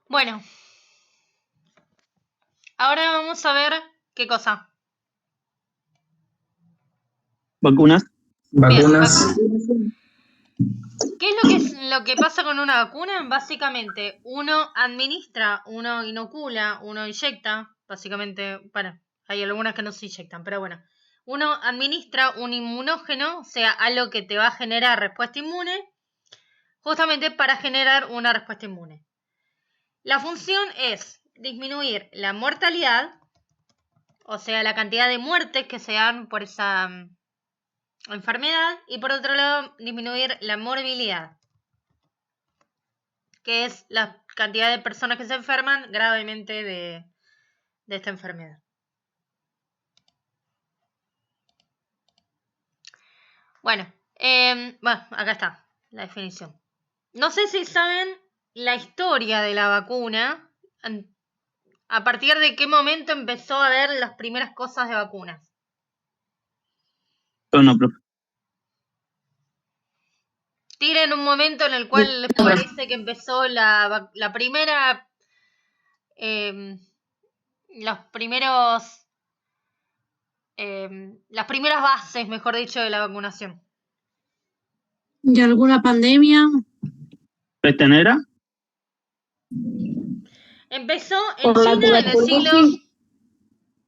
Bueno, ahora vamos a ver qué cosa. Vacunas. Bien, Vacunas. ¿Qué es lo que pasa con una vacuna? Básicamente, uno administra, uno inocula, uno inyecta. Básicamente, bueno, hay algunas que no se inyectan, pero bueno. Uno administra un inmunógeno, o sea, algo que te va a generar respuesta inmune, justamente para generar una respuesta inmune. La función es disminuir la mortalidad, o sea, la cantidad de muertes que se dan por esa enfermedad, y por otro lado, disminuir la morbilidad, que es la cantidad de personas que se enferman gravemente de esta enfermedad. Bueno, acá está la definición. No sé si saben la historia de la vacuna, a partir de qué momento empezó a haber las primeras cosas de vacunas. No, profe. Tiren un momento en el cual les parece que empezó la primera, los primeros, las primeras bases, mejor dicho, de la vacunación. ¿De alguna pandemia? ¿Peste negra? Empezó en China en el siglo...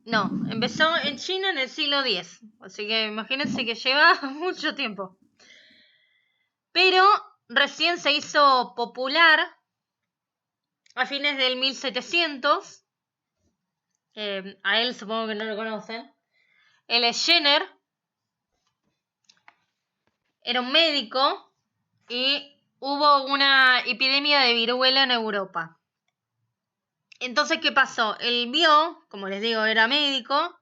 No, empezó en China en el siglo X. Así que imagínense que lleva mucho tiempo. Pero recién se hizo popular a fines del 1700. A él supongo que no lo conocen. Él es Jenner. Era un médico y hubo una epidemia de viruela en Europa. Entonces, ¿qué pasó? Él vio, como les digo, era médico,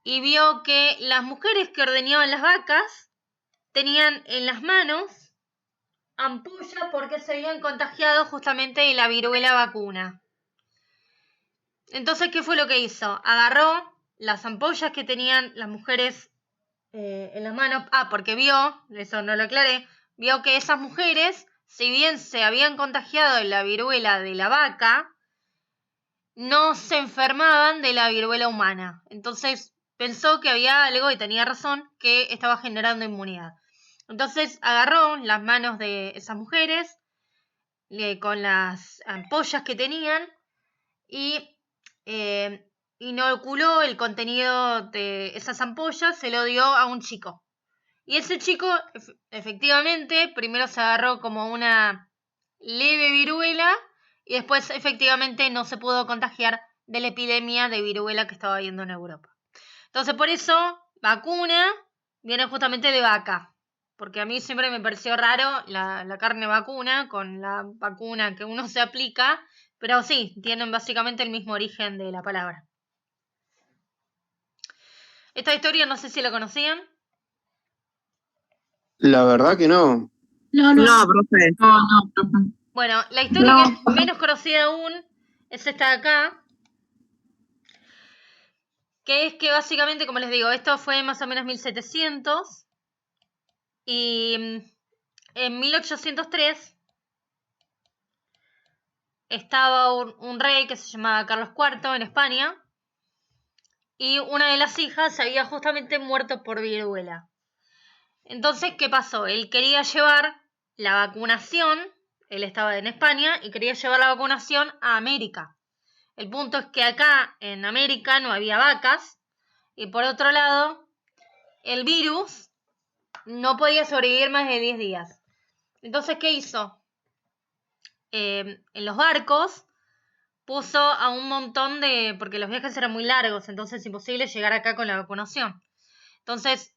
y vio que las mujeres que ordeñaban las vacas tenían en las manos ampollas porque se habían contagiado justamente de la viruela vacuna. Entonces, ¿qué fue lo que hizo? Agarró las ampollas que tenían las mujeres en las manos. Porque vio, eso no lo aclaré, vio que esas mujeres, si bien se habían contagiado de la viruela de la vaca, no se enfermaban de la viruela humana. Entonces pensó que había algo, y tenía razón, que estaba generando inmunidad. Entonces agarró las manos de esas mujeres con las ampollas que tenían y inoculó el contenido de esas ampollas, se lo dio a un chico. Y ese chico, efectivamente, primero se agarró como una leve viruela y después efectivamente no se pudo contagiar de la epidemia de viruela que estaba habiendo en Europa. Entonces, por eso, vacuna viene justamente de vaca. Porque a mí siempre me pareció raro la carne vacuna con la vacuna que uno se aplica. Pero sí, tienen básicamente el mismo origen de la palabra. Esta historia no sé si la conocían. La verdad que no. No, profe. profe. Bueno, la historia que es menos conocida aún es esta de acá. Que es que básicamente, como les digo, esto fue más o menos 1700. Y en 1803 estaba un rey que se llamaba Carlos IV en España. Y una de las hijas había justamente muerto por viruela. Entonces, ¿qué pasó? Él quería llevar la vacunación, él estaba en España, y quería llevar la vacunación a América. El punto es que acá en América no había vacas, y por otro lado, el virus no podía sobrevivir más de 10 días. Entonces, ¿qué hizo? En los barcos puso a un montón de... porque los viajes eran muy largos, entonces es imposible llegar acá con la vacunación. Entonces,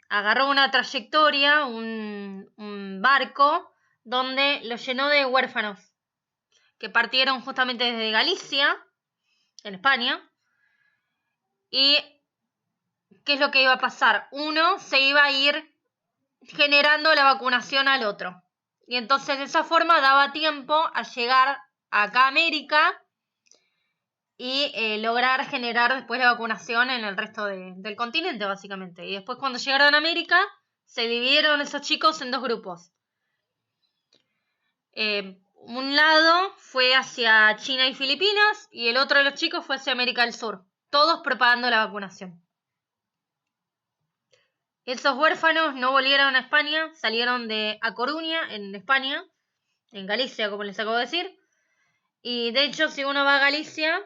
agarró una trayectoria, un barco, donde lo llenó de huérfanos, que partieron justamente desde Galicia, en España. Y ¿qué es lo que iba a pasar? Uno se iba a ir generando la vacunación al otro. Y entonces de esa forma daba tiempo a llegar acá a América y lograr generar después la vacunación en el resto del continente, básicamente. Y después cuando llegaron a América, se dividieron esos chicos en dos grupos. un lado fue hacia China y Filipinas y el otro de los chicos fue hacia América del Sur, todos propagando la vacunación. Esos huérfanos no volvieron a España, salieron de A Coruña, en España, en Galicia, como les acabo de decir. Y de hecho, si uno va a Galicia,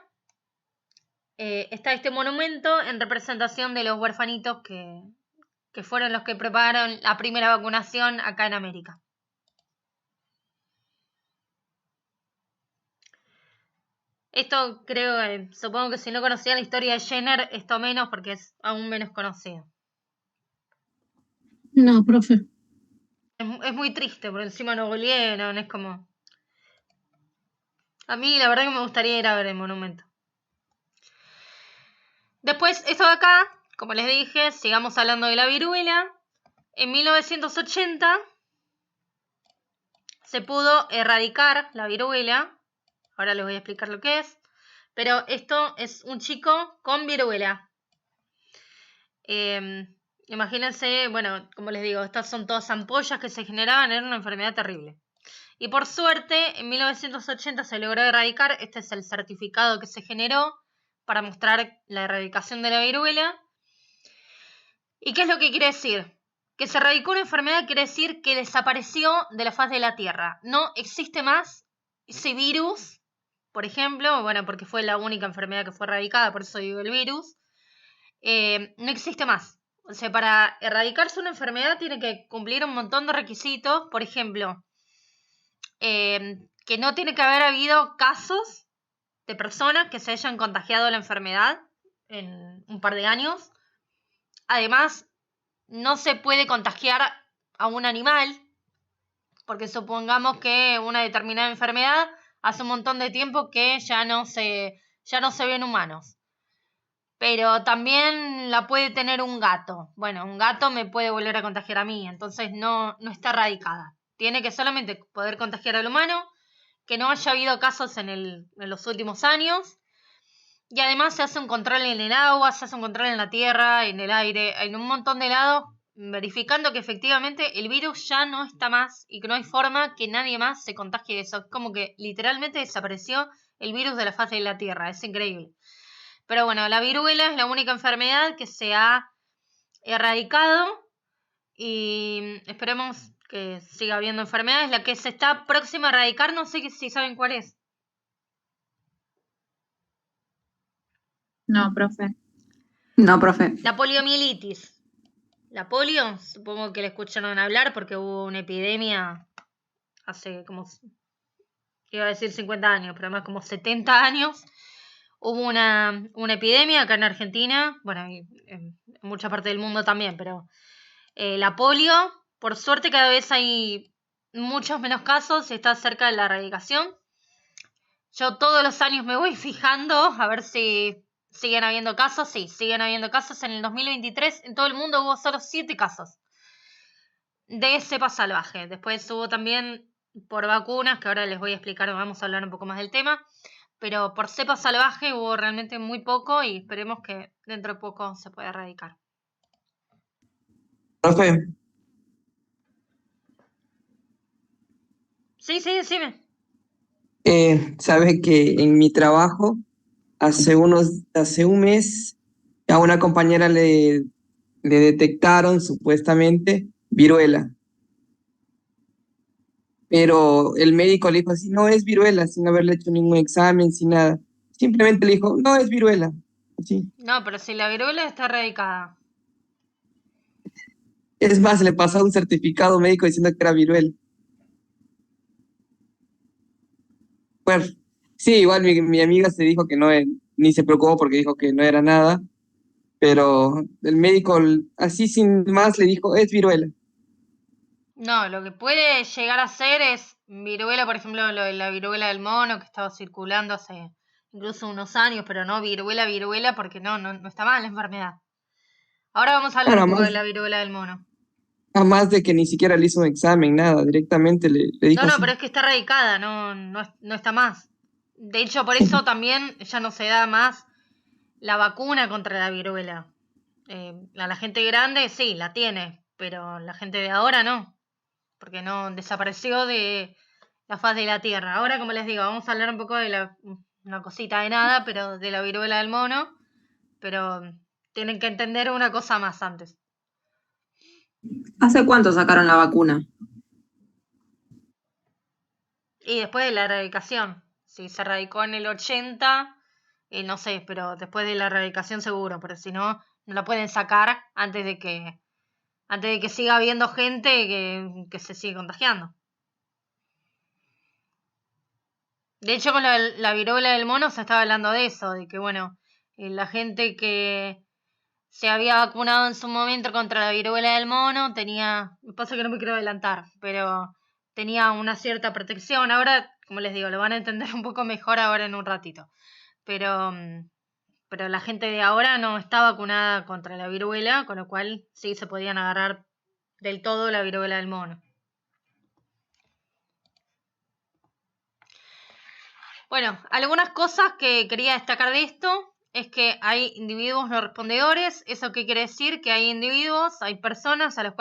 está este monumento en representación de los huérfanitos que fueron los que prepararon la primera vacunación acá en América. Esto creo, supongo que si no conocían la historia de Jenner, esto menos porque es aún menos conocido. No, profe. Es muy triste, por encima no volvieron, es como... A mí la verdad que me gustaría ir a ver el monumento. Después, esto de acá, como les dije, sigamos hablando de la viruela. En 1980 se pudo erradicar la viruela. Ahora les voy a explicar lo que es. Pero esto es un chico con viruela. Imagínense, bueno, como les digo, estas son todas ampollas que se generaban, era una enfermedad terrible. Y por suerte, en 1980 se logró erradicar. Este es el certificado que se generó para mostrar la erradicación de la viruela. ¿Y qué es lo que quiere decir? Que se erradicó una enfermedad quiere decir que desapareció de la faz de la Tierra. No existe más ese virus, por ejemplo, bueno, porque fue la única enfermedad que fue erradicada, por eso digo el virus. No existe más. O sea, para erradicarse una enfermedad tiene que cumplir un montón de requisitos. Por ejemplo, que no tiene que haber habido casos de personas que se hayan contagiado la enfermedad en un par de años. Además, no se puede contagiar a un animal, porque supongamos que una determinada enfermedad hace un montón de tiempo que ya no se ven humanos. Pero también la puede tener un gato. Bueno, un gato me puede volver a contagiar a mí, entonces no está erradicada. Tiene que solamente poder contagiar al humano, que no haya habido casos en los últimos años. Y además se hace un control en el agua, se hace un control en la tierra, en el aire, en un montón de lados, verificando que efectivamente el virus ya no está más y que no hay forma que nadie más se contagie de eso. Es como que literalmente desapareció el virus de la faz de la Tierra, es increíble. Pero bueno, la viruela es la única enfermedad que se ha erradicado y esperemos que siga habiendo enfermedades. La que se está próxima a erradicar, no sé si saben cuál es. No, profe. No, profe. La poliomielitis. La polio, supongo que le escucharon hablar porque hubo una epidemia hace como, iba a decir 50 años, pero más como 70 años. Hubo una epidemia acá en Argentina, bueno, y en mucha parte del mundo también, pero la polio, por suerte cada vez hay muchos menos casos y está cerca de la erradicación. Yo todos los años me voy fijando a ver si siguen habiendo casos. Sí, siguen habiendo casos. En el 2023 en todo el mundo hubo solo 7 casos de cepa salvaje. Después hubo también por vacunas, que ahora les voy a explicar, vamos a hablar un poco más del tema. Pero por cepa salvaje hubo realmente muy poco y esperemos que dentro de poco se pueda erradicar. Profe, Sí, decime. sabe que en mi trabajo hace un mes a una compañera le detectaron supuestamente viruela. Pero el médico le dijo así, no es viruela, sin haberle hecho ningún examen, sin nada. Simplemente le dijo, no es viruela. Sí. No, pero si la viruela está erradicada. Es más, le pasó un certificado médico diciendo que era viruela. Bueno, sí, igual mi amiga se dijo que no, ni se preocupó porque dijo que no era nada, pero el médico así sin más le dijo, es viruela. No, lo que puede llegar a ser es viruela, por ejemplo, la viruela del mono que estaba circulando hace incluso unos años, pero no viruela, porque no está mal la enfermedad. Ahora vamos a hablar Claro, un poco de la viruela del mono. a más de que ni siquiera le hizo un examen, nada, directamente le dijo No, así. pero es que está erradicada, no está más. De hecho, por eso también ya no se da más la vacuna contra la viruela. La gente grande sí, la tiene, pero la gente de ahora no. Porque no desapareció de la faz de la Tierra. Ahora, como les digo, vamos a hablar un poco de una cosita de nada, pero de la viruela del mono. Pero tienen que entender una cosa más antes. ¿Hace cuánto sacaron la vacuna? Y después de la erradicación. Si se erradicó en el 80, no sé, pero después de la erradicación seguro, porque si no, no la pueden sacar antes de que siga habiendo gente que se sigue contagiando. De hecho, con la viruela del mono se estaba hablando de eso, de que, bueno, la gente que se había vacunado en su momento contra la viruela del mono tenía, pasa que no me quiero adelantar, pero tenía una cierta protección. Ahora, como les digo, lo van a entender un poco mejor ahora en un ratito. Pero la gente de ahora no está vacunada contra la viruela, con lo cual sí se podían agarrar del todo la viruela del mono. Bueno, algunas cosas que quería destacar de esto es que hay individuos no respondedores. ¿Eso qué quiere decir? Que hay individuos, hay personas a las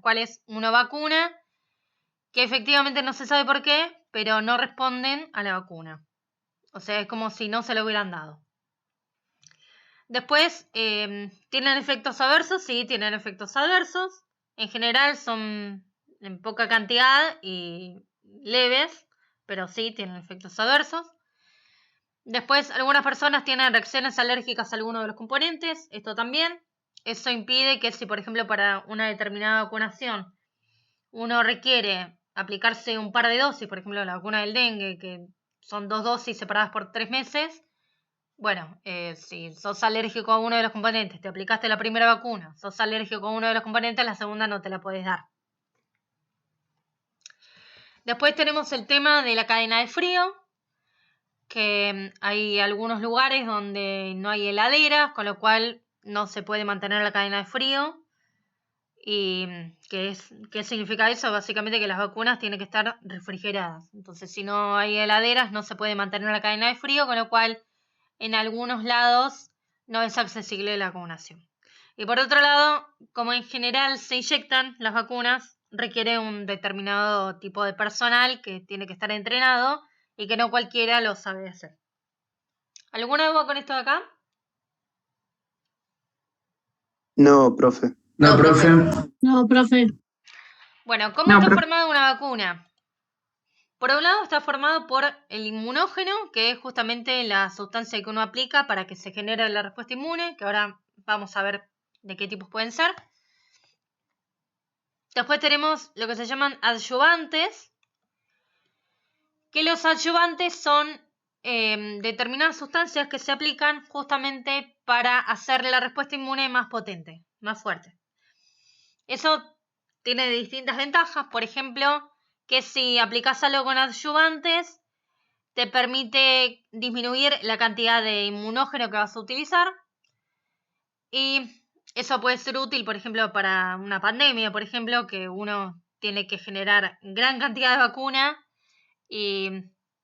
cuales uno vacuna, que efectivamente no se sabe por qué, pero no responden a la vacuna. O sea, es como si no se lo hubieran dado. Después, ¿tienen efectos adversos? Sí, tienen efectos adversos. En general son en poca cantidad y leves, pero sí tienen efectos adversos. Después, algunas personas tienen reacciones alérgicas a alguno de los componentes. Esto también. Eso impide que si, por ejemplo, para una determinada vacunación uno requiere aplicarse un par de dosis, por ejemplo, la vacuna del dengue, que son 2 dosis separadas por 3 meses. Bueno, si sos alérgico a uno de los componentes, te aplicaste la primera vacuna, sos alérgico a uno de los componentes, la segunda no te la podés dar. Después tenemos el tema de la cadena de frío, que hay algunos lugares donde no hay heladeras, con lo cual no se puede mantener la cadena de frío. ¿Y qué significa eso? Básicamente que las vacunas tienen que estar refrigeradas. Entonces, si no hay heladeras, no se puede mantener la cadena de frío, con lo cual en algunos lados no es accesible la vacunación. Y por otro lado, como en general se inyectan las vacunas, requiere un determinado tipo de personal que tiene que estar entrenado y que no cualquiera lo sabe hacer. ¿Alguna duda con esto de acá? No, profe. No, profe. Bueno, ¿cómo está formada una vacuna? Por un lado está formado por el inmunógeno, que es justamente la sustancia que uno aplica para que se genere la respuesta inmune, que ahora vamos a ver de qué tipos pueden ser. Después tenemos lo que se llaman adyuvantes, que los adyuvantes son determinadas sustancias que se aplican justamente para hacer la respuesta inmune más potente, más fuerte. Eso tiene distintas ventajas, por ejemplo, que si aplicas algo con adyuvantes, te permite disminuir la cantidad de inmunógeno que vas a utilizar. Y eso puede ser útil, por ejemplo, para una pandemia, por ejemplo, que uno tiene que generar gran cantidad de vacuna y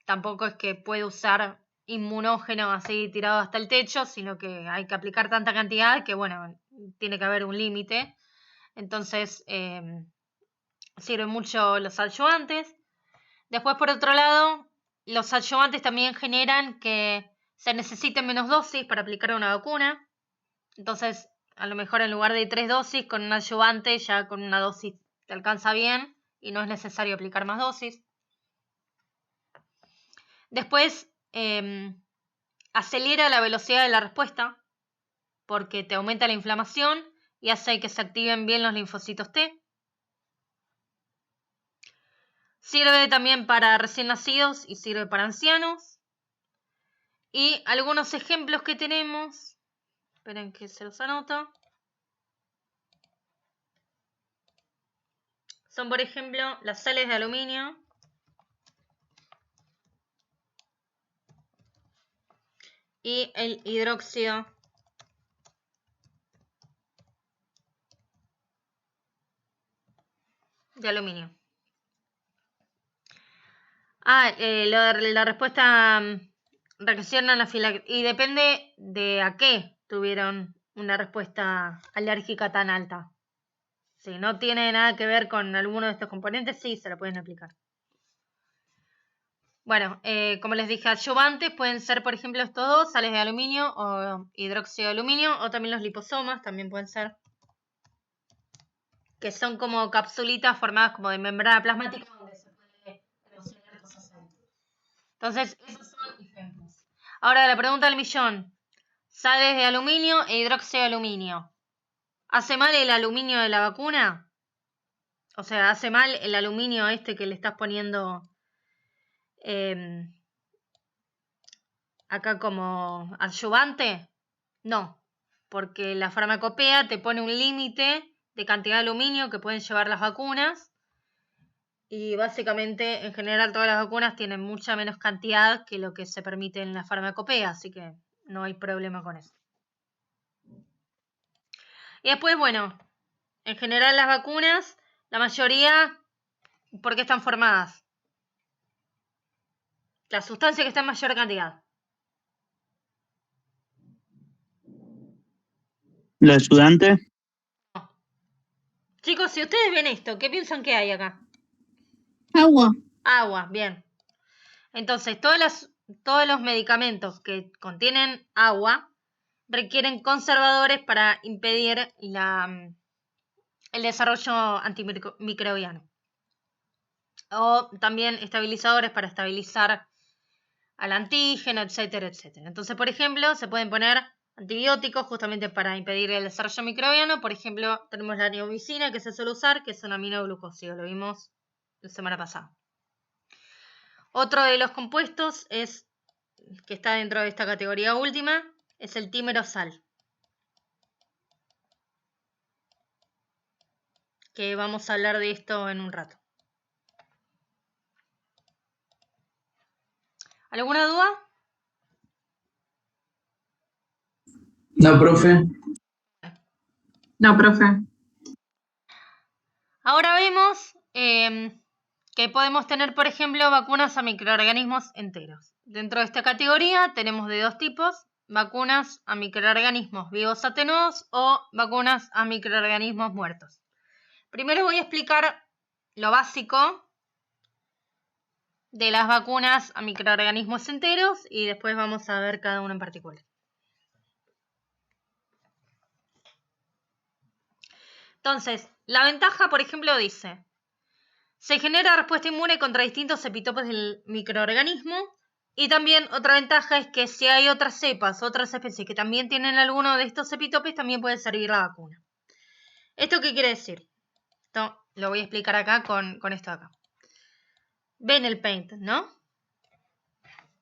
tampoco es que puede usar inmunógeno así tirado hasta el techo, sino que hay que aplicar tanta cantidad que, bueno, tiene que haber un límite. Entonces, sirven mucho los adyuvantes. Después, por otro lado, los adyuvantes también generan que se necesiten menos dosis para aplicar una vacuna. Entonces, a lo mejor en lugar de 3 dosis, con un adyuvante ya con una dosis te alcanza bien y no es necesario aplicar más dosis. Después, acelera la velocidad de la respuesta porque te aumenta la inflamación y hace que se activen bien los linfocitos T. Sirve también para recién nacidos y sirve para ancianos. Y algunos ejemplos que tenemos, esperen que se los anoto, son por ejemplo las sales de aluminio y el hidróxido de aluminio. La respuesta reacciona anafiláctica y depende de a qué tuvieron una respuesta alérgica tan alta. Si no tiene nada que ver con alguno de estos componentes, sí se la pueden aplicar. Bueno, como les dije, adyuvantes pueden ser, por ejemplo, estos dos, sales de aluminio o hidróxido de aluminio, o también los liposomas, también pueden ser, que son como capsulitas formadas como de membrana plasmática donde se puede almacenar cosas adentro. Entonces, esos son ejemplos. Ahora, la pregunta del millón. Sales de aluminio e hidróxido de aluminio. ¿Hace mal el aluminio de la vacuna? O sea, ¿hace mal el aluminio este que le estás poniendo acá como adyuvante? No, porque la farmacopea te pone un límite de cantidad de aluminio que pueden llevar las vacunas y básicamente en general todas las vacunas tienen mucha menos cantidad que lo que se permite en la farmacopea, así que no hay problema con eso. Y después, bueno, en general las vacunas, la mayoría, ¿por qué están formadas? La sustancia que está en mayor cantidad. ¿La ayudante? No. Chicos, si ustedes ven esto, ¿qué piensan que hay acá? Agua. Agua, bien. Entonces, todos los medicamentos que contienen agua requieren conservadores para impedir el desarrollo antimicrobiano. O también estabilizadores para estabilizar al antígeno, etcétera, etcétera. Entonces, por ejemplo, se pueden poner antibióticos justamente para impedir el desarrollo microbiano. Por ejemplo, tenemos la neomicina que se suele usar, que es un aminoglucósido. Lo vimos la semana pasada. Otro de los compuestos que está dentro de esta categoría última es el timerosal, que vamos a hablar de esto en un rato. ¿Alguna duda? No, profe. No, profe. Ahora vemos que podemos tener, por ejemplo, vacunas a microorganismos enteros. Dentro de esta categoría tenemos de dos tipos: vacunas a microorganismos vivos atenuados o vacunas a microorganismos muertos. Primero voy a explicar lo básico de las vacunas a microorganismos enteros y después vamos a ver cada uno en particular. Entonces, la ventaja, por ejemplo, dice: se genera respuesta inmune contra distintos epitopes del microorganismo. Y también otra ventaja es que si hay otras cepas, otras especies que también tienen alguno de estos epitopes, también puede servir la vacuna. ¿Esto qué quiere decir? Esto lo voy a explicar acá con esto de acá. Ven el paint, ¿no?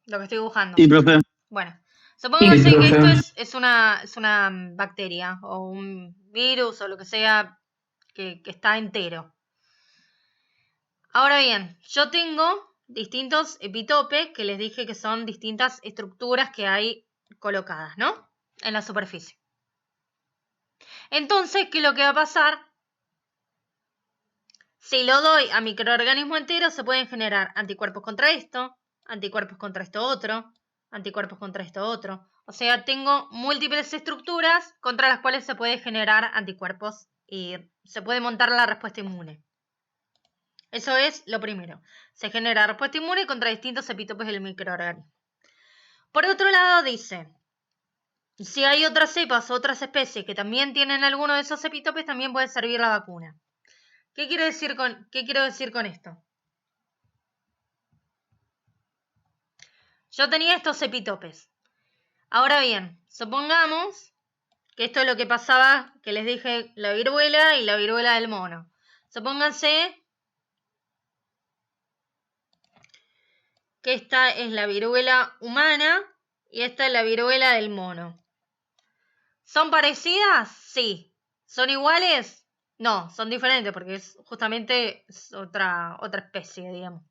Lo que estoy dibujando. Sí, profe. Bueno, supongamos Sí, que profe. esto es una bacteria o un virus o lo que sea que está entero. Ahora bien, yo tengo distintos epitopes que les dije que son distintas estructuras que hay colocadas, ¿no? En la superficie. Entonces, ¿qué es lo que va a pasar? Si lo doy a microorganismo entero, se pueden generar anticuerpos contra esto, anticuerpos contra esto otro, anticuerpos contra esto otro. O sea, tengo múltiples estructuras contra las cuales se puede generar anticuerpos y se puede montar la respuesta inmune. Eso es lo primero. Se genera respuesta inmune contra distintos epitopes del microorganismo. Por otro lado, dice: si hay otras cepas o otras especies que también tienen alguno de esos epitopes, también puede servir la vacuna. ¿Qué quiero decir con esto? Yo tenía estos epitopes. Ahora bien, supongamos que esto es lo que pasaba, que les dije, la viruela y la viruela del mono. Supónganse que esta es la viruela humana y esta es la viruela del mono. ¿Son parecidas? Sí. ¿Son iguales? No, son diferentes porque es justamente otra especie, digamos.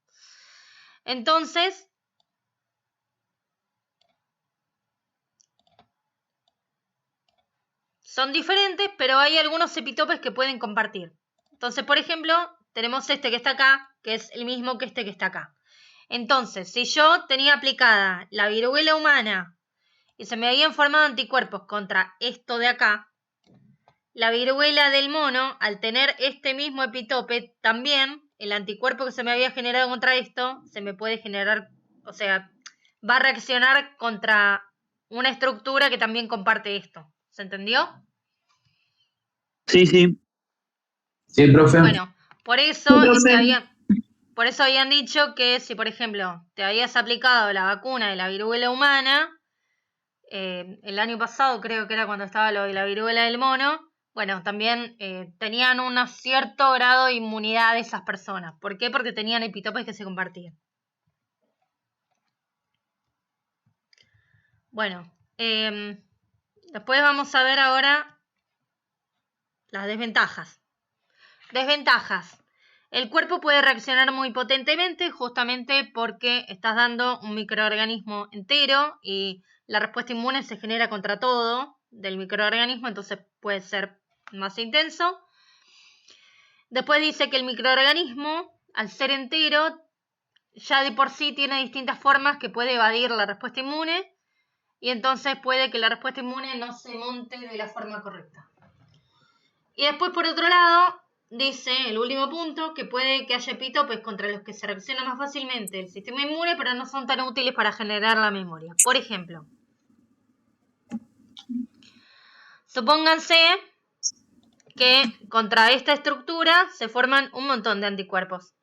Entonces, son diferentes, pero hay algunos epitopes que pueden compartir. Entonces, por ejemplo, tenemos este que está acá, que es el mismo que este que está acá. Entonces, si yo tenía aplicada la viruela humana y se me habían formado anticuerpos contra esto de acá, la viruela del mono, al tener este mismo epitope, también el anticuerpo que se me había generado contra esto, se me puede generar O sea, va a reaccionar contra una estructura que también comparte esto. ¿Se entendió? Sí, sí. Sí, profe. Bueno, por eso, profe. por eso habían dicho que si, por ejemplo, te habías aplicado la vacuna de la viruela humana, el año pasado creo que era cuando estaba lo de la viruela del mono, bueno, también tenían un cierto grado de inmunidad de esas personas. ¿Por qué? Porque tenían epitopes que se compartían. Bueno, después vamos a ver ahora las desventajas. Desventajas. El cuerpo puede reaccionar muy potentemente justamente porque estás dando un microorganismo entero y la respuesta inmune se genera contra todo del microorganismo, entonces puede ser más intenso. Después dice que el microorganismo, al ser entero, ya de por sí tiene distintas formas que puede evadir la respuesta inmune y entonces puede que la respuesta inmune no se monte de la forma correcta. Y después, por otro lado, dice el último punto que puede que haya epitopes contra los que se reacciona más fácilmente el sistema inmune, pero no son tan útiles para generar la memoria. Por ejemplo, supónganse que contra esta estructura se forman un montón de anticuerpos.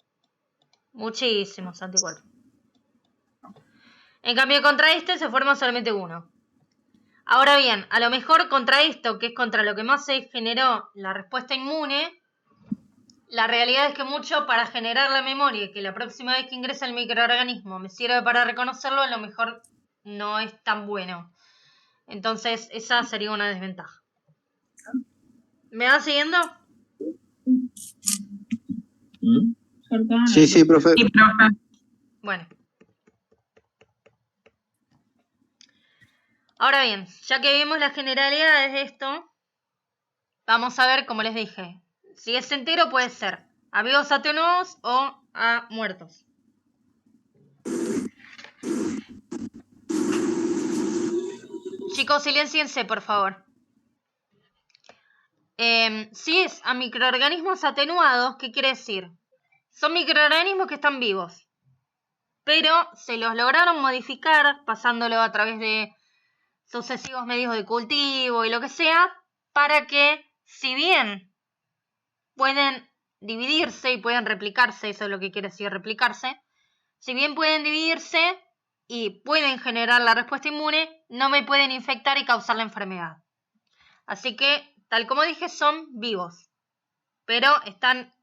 Muchísimos anticuerpos. En cambio, contra este se forma solamente uno. Ahora bien, a lo mejor contra esto, que es contra lo que más se generó la respuesta inmune, la realidad es que mucho para generar la memoria y que la próxima vez que ingrese el microorganismo me sirve para reconocerlo, a lo mejor no es tan bueno. Entonces, esa sería una desventaja. ¿Me va siguiendo? Sí, sí, profe. Sí, profe. Bueno. Ahora bien, ya que vimos las generalidades de esto, vamos a ver, como les dije, si es entero puede ser a vivos atenuados o a muertos. Chicos, silenciense, por favor. Si es a microorganismos atenuados, ¿qué quiere decir? Son microorganismos que están vivos, pero se los lograron modificar pasándolo a través de sucesivos medios de cultivo y lo que sea, para que, si bien pueden dividirse y pueden replicarse, eso es lo que quiere decir replicarse, si bien pueden dividirse y pueden generar la respuesta inmune, no me pueden infectar y causar la enfermedad. Así que, tal como dije, son vivos, pero están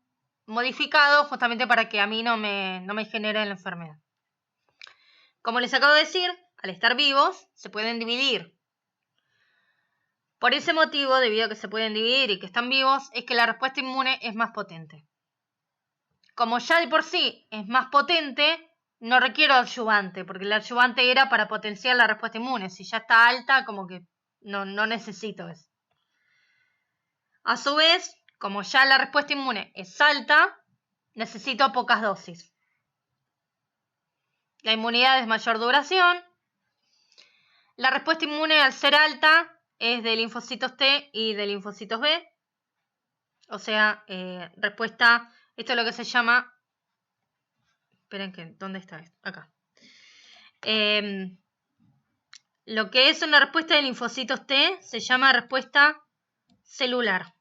modificados justamente para que a mí no me genere la enfermedad. Como les acabo de decir, al estar vivos, se pueden dividir. Por ese motivo, debido a que se pueden dividir y que están vivos, es que la respuesta inmune es más potente. Como ya de por sí es más potente, no requiero adyuvante, porque el adyuvante era para potenciar la respuesta inmune. Si ya está alta, como que no necesito eso. A su vez, como ya la respuesta inmune es alta, necesito pocas dosis. La inmunidad es mayor duración. La respuesta inmune, al ser alta, es de linfocitos T y de linfocitos B. O sea, respuesta, esto es lo que se llama... Esperen, ¿dónde está esto? Acá. Lo que es una respuesta de linfocitos T se llama respuesta celular.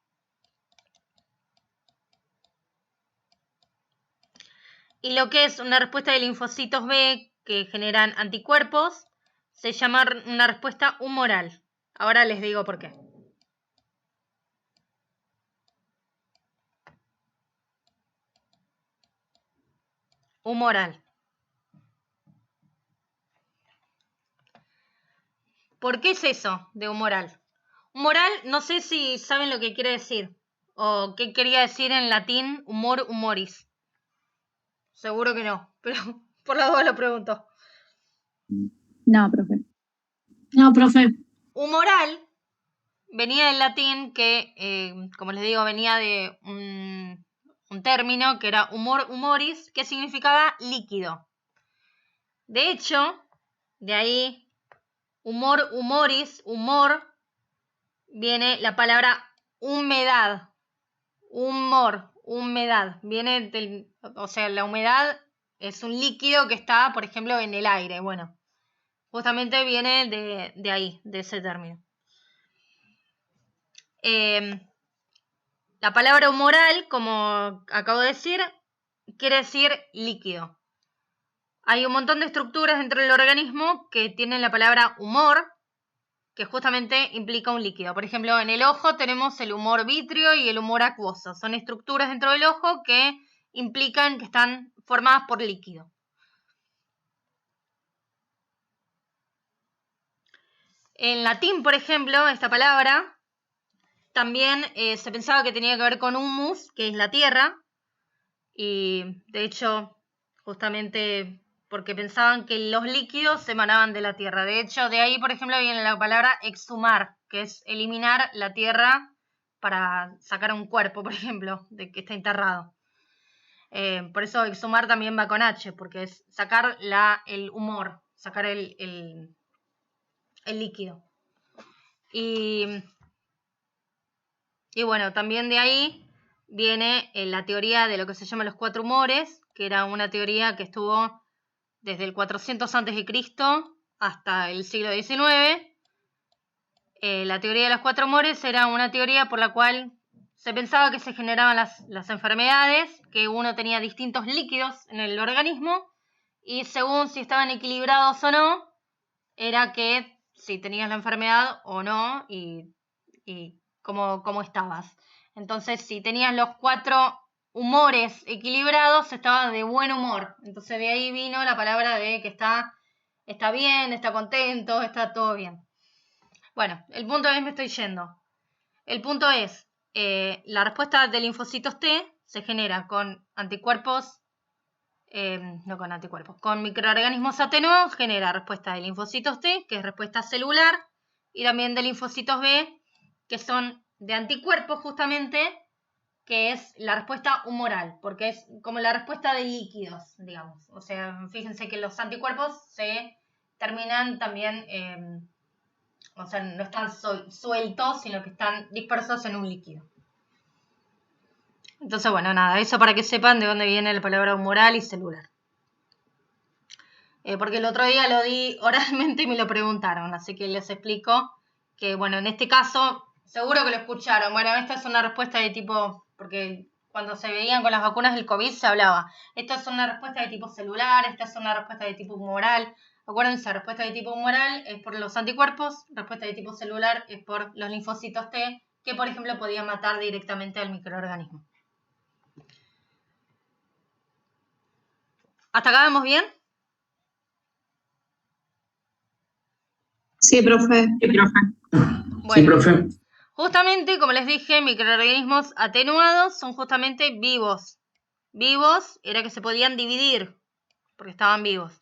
Y lo que es una respuesta de linfocitos B que generan anticuerpos se llama una respuesta humoral. Ahora les digo por qué. Humoral. ¿Por qué es eso de humoral? Humoral, no sé si saben lo que quiere decir o qué quería decir en latín humor humoris. Seguro que no, pero por la duda lo pregunto. No, profe. No, profe. Humoral venía del latín que, como les digo, venía de un término que era humor humoris, que significaba líquido. De hecho, de ahí, humor humoris, humor, viene la palabra humedad. Humor, humedad. Viene del, o sea, la humedad es un líquido que está, por ejemplo, en el aire. Bueno, justamente viene de ahí, de ese término. La palabra humoral, como acabo de decir, quiere decir líquido. Hay un montón de estructuras dentro del organismo que tienen la palabra humor, que justamente implica un líquido. Por ejemplo, en el ojo tenemos el humor vítreo y el humor acuoso. Son estructuras dentro del ojo que implican que están formadas por líquido. En latín, por ejemplo, esta palabra también se pensaba que tenía que ver con humus, que es la tierra, y de hecho, justamente porque pensaban que los líquidos emanaban de la tierra. De hecho, de ahí, por ejemplo, viene la palabra exhumar, que es eliminar la tierra para sacar un cuerpo, por ejemplo, de que está enterrado. Por eso exhumar también va con H, porque es sacar el humor, sacar el líquido. Y bueno, también de ahí viene la teoría de lo que se llama los 4 humores, que era una teoría que estuvo desde el 400 a.C. hasta el siglo XIX. La teoría de los 4 humores era una teoría por la cual se pensaba que se generaban las enfermedades, que uno tenía distintos líquidos en el organismo, y según si estaban equilibrados o no, era que si tenías la enfermedad o no, y cómo estabas. Entonces, si tenías los 4 humores equilibrados, estabas de buen humor. Entonces, de ahí vino la palabra de que está bien, está contento, está todo bien. Bueno, el punto es, me estoy yendo. El punto es, la respuesta de linfocitos T se genera con anticuerpos, no con anticuerpos, con microorganismos atenuados genera respuesta de linfocitos T, que es respuesta celular, y también de linfocitos B, que son de anticuerpos justamente, que es la respuesta humoral, porque es como la respuesta de líquidos, digamos. O sea, fíjense que los anticuerpos se terminan también, o sea, no están sueltos, sino que están dispersos en un líquido. Entonces, bueno, nada, eso para que sepan de dónde viene la palabra humoral y celular. Porque el otro día lo di oralmente y me lo preguntaron, así que les explico que, bueno, en este caso, seguro que lo escucharon. Bueno, esta es una respuesta de tipo, porque cuando se veían con las vacunas del COVID se hablaba, esta es una respuesta de tipo celular, esta es una respuesta de tipo humoral. Acuérdense, respuesta de tipo humoral es por los anticuerpos, respuesta de tipo celular es por los linfocitos T, que por ejemplo podían matar directamente al microorganismo. ¿Hasta acá vamos bien? Sí, profe. Sí, profe. Bueno, sí, profe. Justamente, como les dije, microorganismos atenuados son justamente vivos. Vivos era que se podían dividir, porque estaban vivos.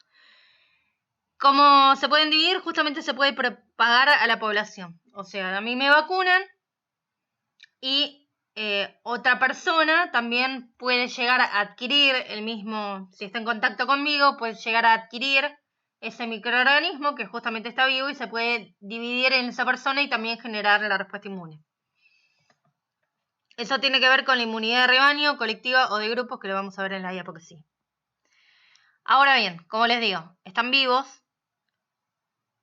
Como se pueden dividir, justamente se puede propagar a la población. O sea, a mí me vacunan y otra persona también puede llegar a adquirir el mismo, si está en contacto conmigo, puede llegar a adquirir ese microorganismo que justamente está vivo y se puede dividir en esa persona y también generar la respuesta inmune. Eso tiene que ver con la inmunidad de rebaño, colectiva o de grupos, que lo vamos a ver en la diapositiva que sí. Ahora bien, como les digo, están vivos,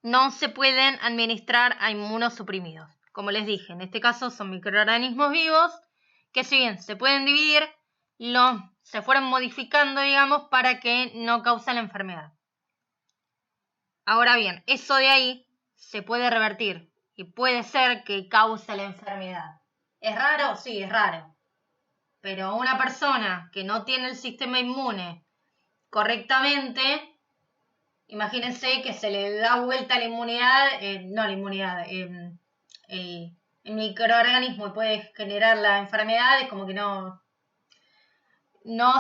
no se pueden administrar a inmunosuprimidos. Como les dije, en este caso son microorganismos vivos que si bien se pueden dividir, se fueron modificando, digamos, para que no causen la enfermedad. Ahora bien, eso de ahí se puede revertir y puede ser que cause la enfermedad. ¿Es raro? Sí, es raro. Pero una persona que no tiene el sistema inmune correctamente, imagínense que se le da vuelta la inmunidad, el microorganismo y puede generar la enfermedad, es como que no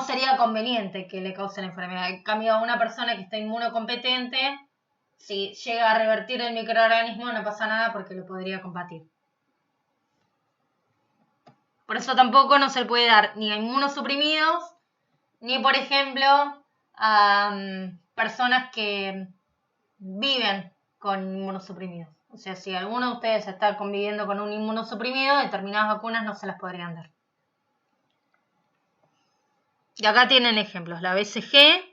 sería conveniente que le cause la enfermedad. En cambio, a una persona que está inmunocompetente, si llega a revertir el microorganismo no pasa nada porque lo podría combatir. Por eso tampoco no se le puede dar ni a inmunosuprimidos, ni por ejemplo a personas que viven con inmunosuprimidos. O sea, si alguno de ustedes está conviviendo con un inmunosuprimido, determinadas vacunas no se las podrían dar. Y acá tienen ejemplos. La BCG,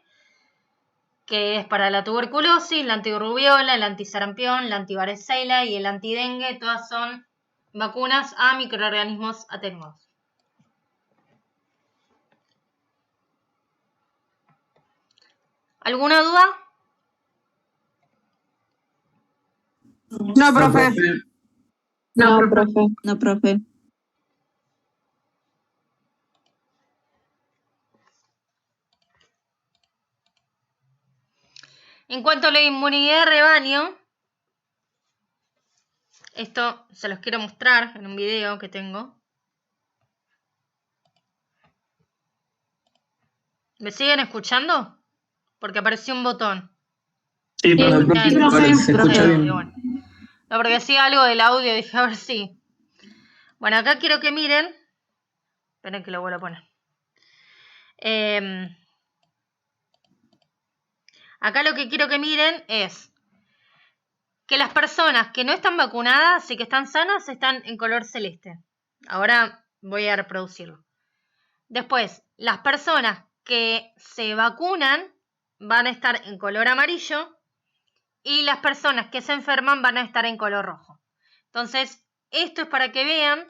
que es para la tuberculosis, la antirrubiola, el antisarampión, la antivaricela y el antidengue. Todas son vacunas a microorganismos atenuados. ¿Alguna duda? No, profe. No, profe. No, profe. En cuanto a la inmunidad de rebaño, esto se los quiero mostrar en un video que tengo. ¿Me siguen escuchando? Porque apareció un botón. Sí, profe, se escucha bien. Bueno. No, porque hacía algo del audio, dije a ver si. Bueno, acá quiero que miren. Esperen que lo vuelvo a poner. Acá lo que quiero que miren es que las personas que no están vacunadas y que están sanas están en color celeste. Ahora voy a reproducirlo. Después, las personas que se vacunan van a estar en color amarillo y las personas que se enferman van a estar en color rojo. Entonces, esto es para que vean,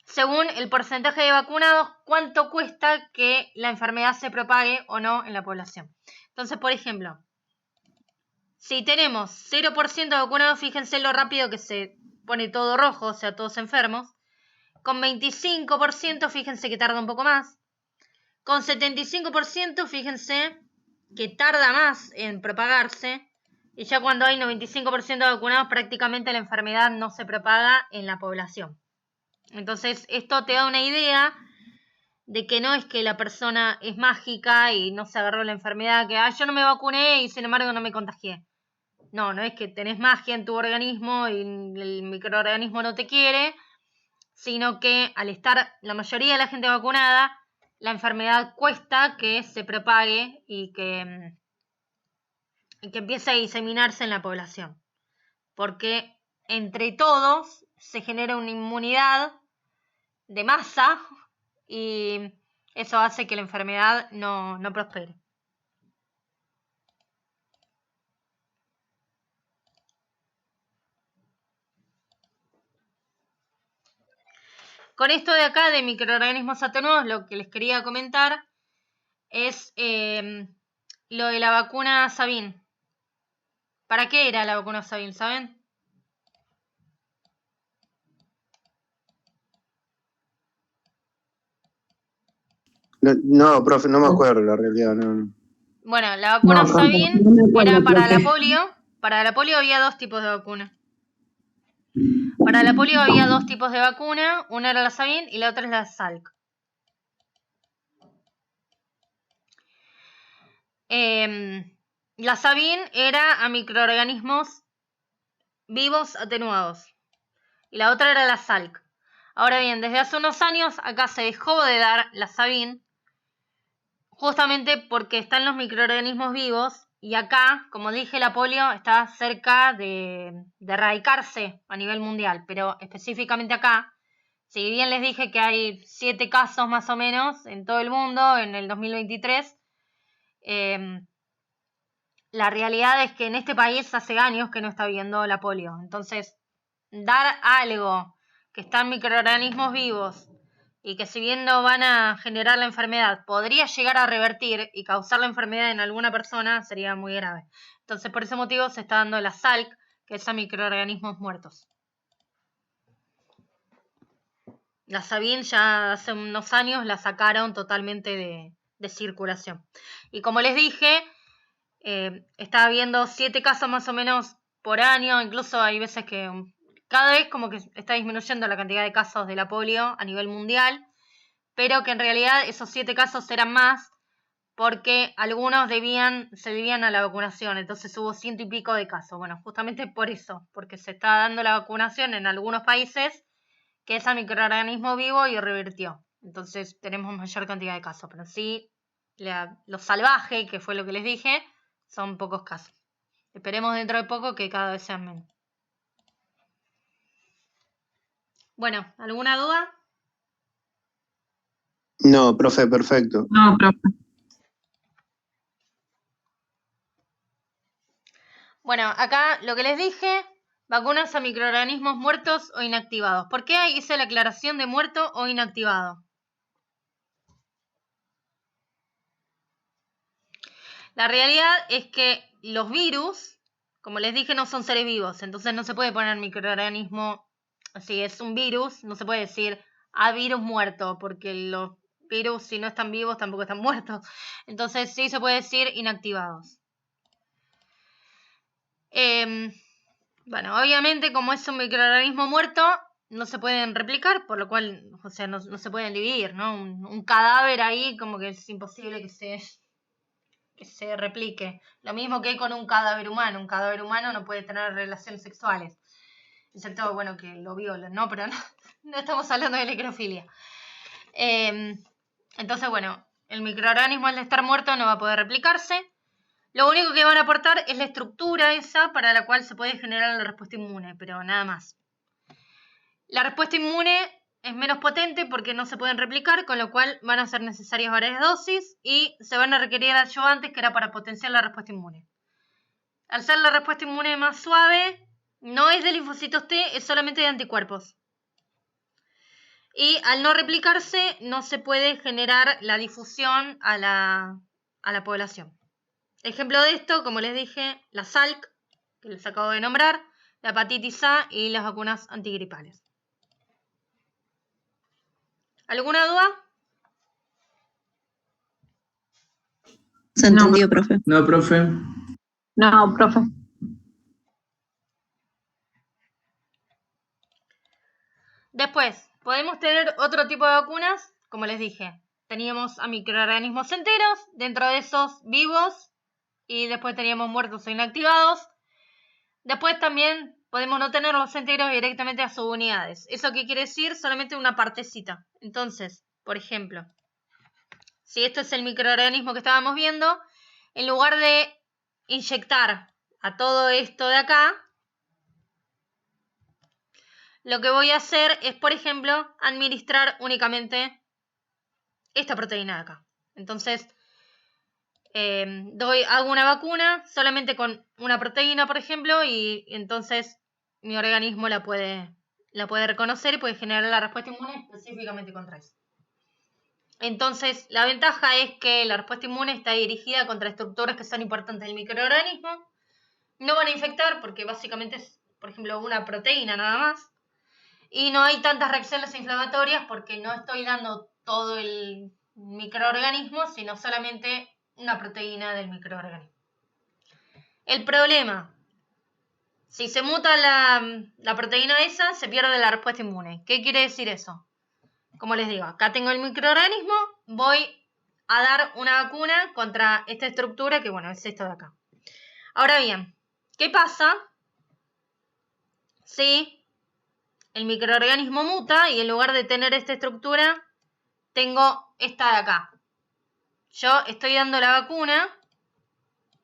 según el porcentaje de vacunados, cuánto cuesta que la enfermedad se propague o no en la población. Entonces, por ejemplo, si tenemos 0% de vacunados, fíjense lo rápido que se pone todo rojo, o sea, todos enfermos. Con 25%, fíjense que tarda un poco más. Con 75%, fíjense que tarda más en propagarse. Y ya cuando hay 95% de vacunados, prácticamente la enfermedad no se propaga en la población. Entonces, esto te da una idea de que no es que la persona es mágica y no se agarró la enfermedad, que yo no me vacuné y sin embargo no me contagié. No, no es que tenés magia en tu organismo y el microorganismo no te quiere, sino que al estar la mayoría de la gente vacunada, la enfermedad cuesta que se propague y que empiece a diseminarse en la población. Porque entre todos se genera una inmunidad de masa y eso hace que la enfermedad no prospere. Con esto de acá de microorganismos atenuados, lo que les quería comentar es lo de la vacuna Sabin. ¿Para qué era la vacuna Sabin, saben? No, profe, no me acuerdo la realidad. No. Bueno, la vacuna Sabin era para la polio. Para la polio había dos tipos de vacuna. Para la polio había dos tipos de vacuna. Una era la Sabin y la otra es la Salk. La Sabin era a microorganismos vivos atenuados. Y la otra era la Salk. Ahora bien, desde hace unos años acá se dejó de dar la Sabin justamente porque están los microorganismos vivos y acá, como dije, la polio está cerca de erradicarse a nivel mundial, pero específicamente acá, si bien les dije que hay 7 casos más o menos en todo el mundo en el 2023, la realidad es que en este país hace años que no está habiendo la polio. Entonces, dar algo que está en microorganismos vivos y que si bien no van a generar la enfermedad, podría llegar a revertir y causar la enfermedad en alguna persona, sería muy grave. Entonces, por ese motivo se está dando la Salk, que es a microorganismos muertos. La Sabin ya hace unos años la sacaron totalmente de circulación. Y como les dije, está habiendo 7 casos más o menos por año, incluso hay veces que cada vez como que está disminuyendo la cantidad de casos de la polio a nivel mundial, pero que en realidad esos 7 casos eran más porque algunos se debían a la vacunación, entonces hubo 100 y pico de casos. Bueno, justamente por eso, porque se está dando la vacunación en algunos países que es a microorganismo vivo y revirtió. Entonces tenemos mayor cantidad de casos, pero sí, lo salvaje, que fue lo que les dije, son pocos casos. Esperemos dentro de poco que cada vez sean menos. Bueno, ¿alguna duda? No, profe, perfecto. No, profe. Bueno, acá lo que les dije, vacunas a microorganismos muertos o inactivados. ¿Por qué hice la aclaración de muerto o inactivado? La realidad es que los virus, como les dije, no son seres vivos, entonces no se puede poner microorganismo, si es un virus, no se puede decir virus muerto, porque los virus, si no están vivos, tampoco están muertos. Entonces sí se puede decir inactivados. Bueno, obviamente como es un microorganismo muerto, no se pueden replicar, por lo cual, o sea, no se pueden dividir, ¿no? Un cadáver ahí como que es imposible que se replique. Lo mismo que con un cadáver humano. Un cadáver humano no puede tener relaciones sexuales. Excepto, bueno, que lo violen, ¿no? Pero no estamos hablando de necrofilia. Entonces, bueno, el microorganismo al estar muerto no va a poder replicarse. Lo único que van a aportar es la estructura esa para la cual se puede generar la respuesta inmune, pero nada más. La respuesta inmune es menos potente porque no se pueden replicar, con lo cual van a ser necesarias varias dosis y se van a requerir adyuvantes que era para potenciar la respuesta inmune. Al ser la respuesta inmune más suave, no es de linfocitos T, es solamente de anticuerpos. Y al no replicarse, no se puede generar la difusión a la población. Ejemplo de esto, como les dije, la SALC, que les acabo de nombrar, la hepatitis A y las vacunas antigripales. ¿Alguna duda? ¿Se entendió, profe? No, profe. No, profe. Después, podemos tener otro tipo de vacunas, como les dije. Teníamos a microorganismos enteros, dentro de esos vivos, y después teníamos muertos o inactivados. Después también podemos no tener los enteros directamente a subunidades. ¿Eso qué quiere decir? Solamente una partecita. Entonces, por ejemplo, si esto es el microorganismo que estábamos viendo, en lugar de inyectar a todo esto de acá, lo que voy a hacer es, por ejemplo, administrar únicamente esta proteína de acá. Entonces, hago una vacuna solamente con una proteína, por ejemplo, y entonces mi organismo la puede reconocer y puede generar la respuesta inmune específicamente contra eso. Entonces, la ventaja es que la respuesta inmune está dirigida contra estructuras que son importantes del microorganismo. No van a infectar porque básicamente es, por ejemplo, una proteína nada más. Y no hay tantas reacciones inflamatorias porque no estoy dando todo el microorganismo, sino solamente una proteína del microorganismo. El problema, si se muta la proteína esa, se pierde la respuesta inmune. ¿Qué quiere decir eso? Como les digo, acá tengo el microorganismo, voy a dar una vacuna contra esta estructura que, bueno, es esto de acá. Ahora bien, ¿qué pasa si el microorganismo muta y en lugar de tener esta estructura, tengo esta de acá? Yo estoy dando la vacuna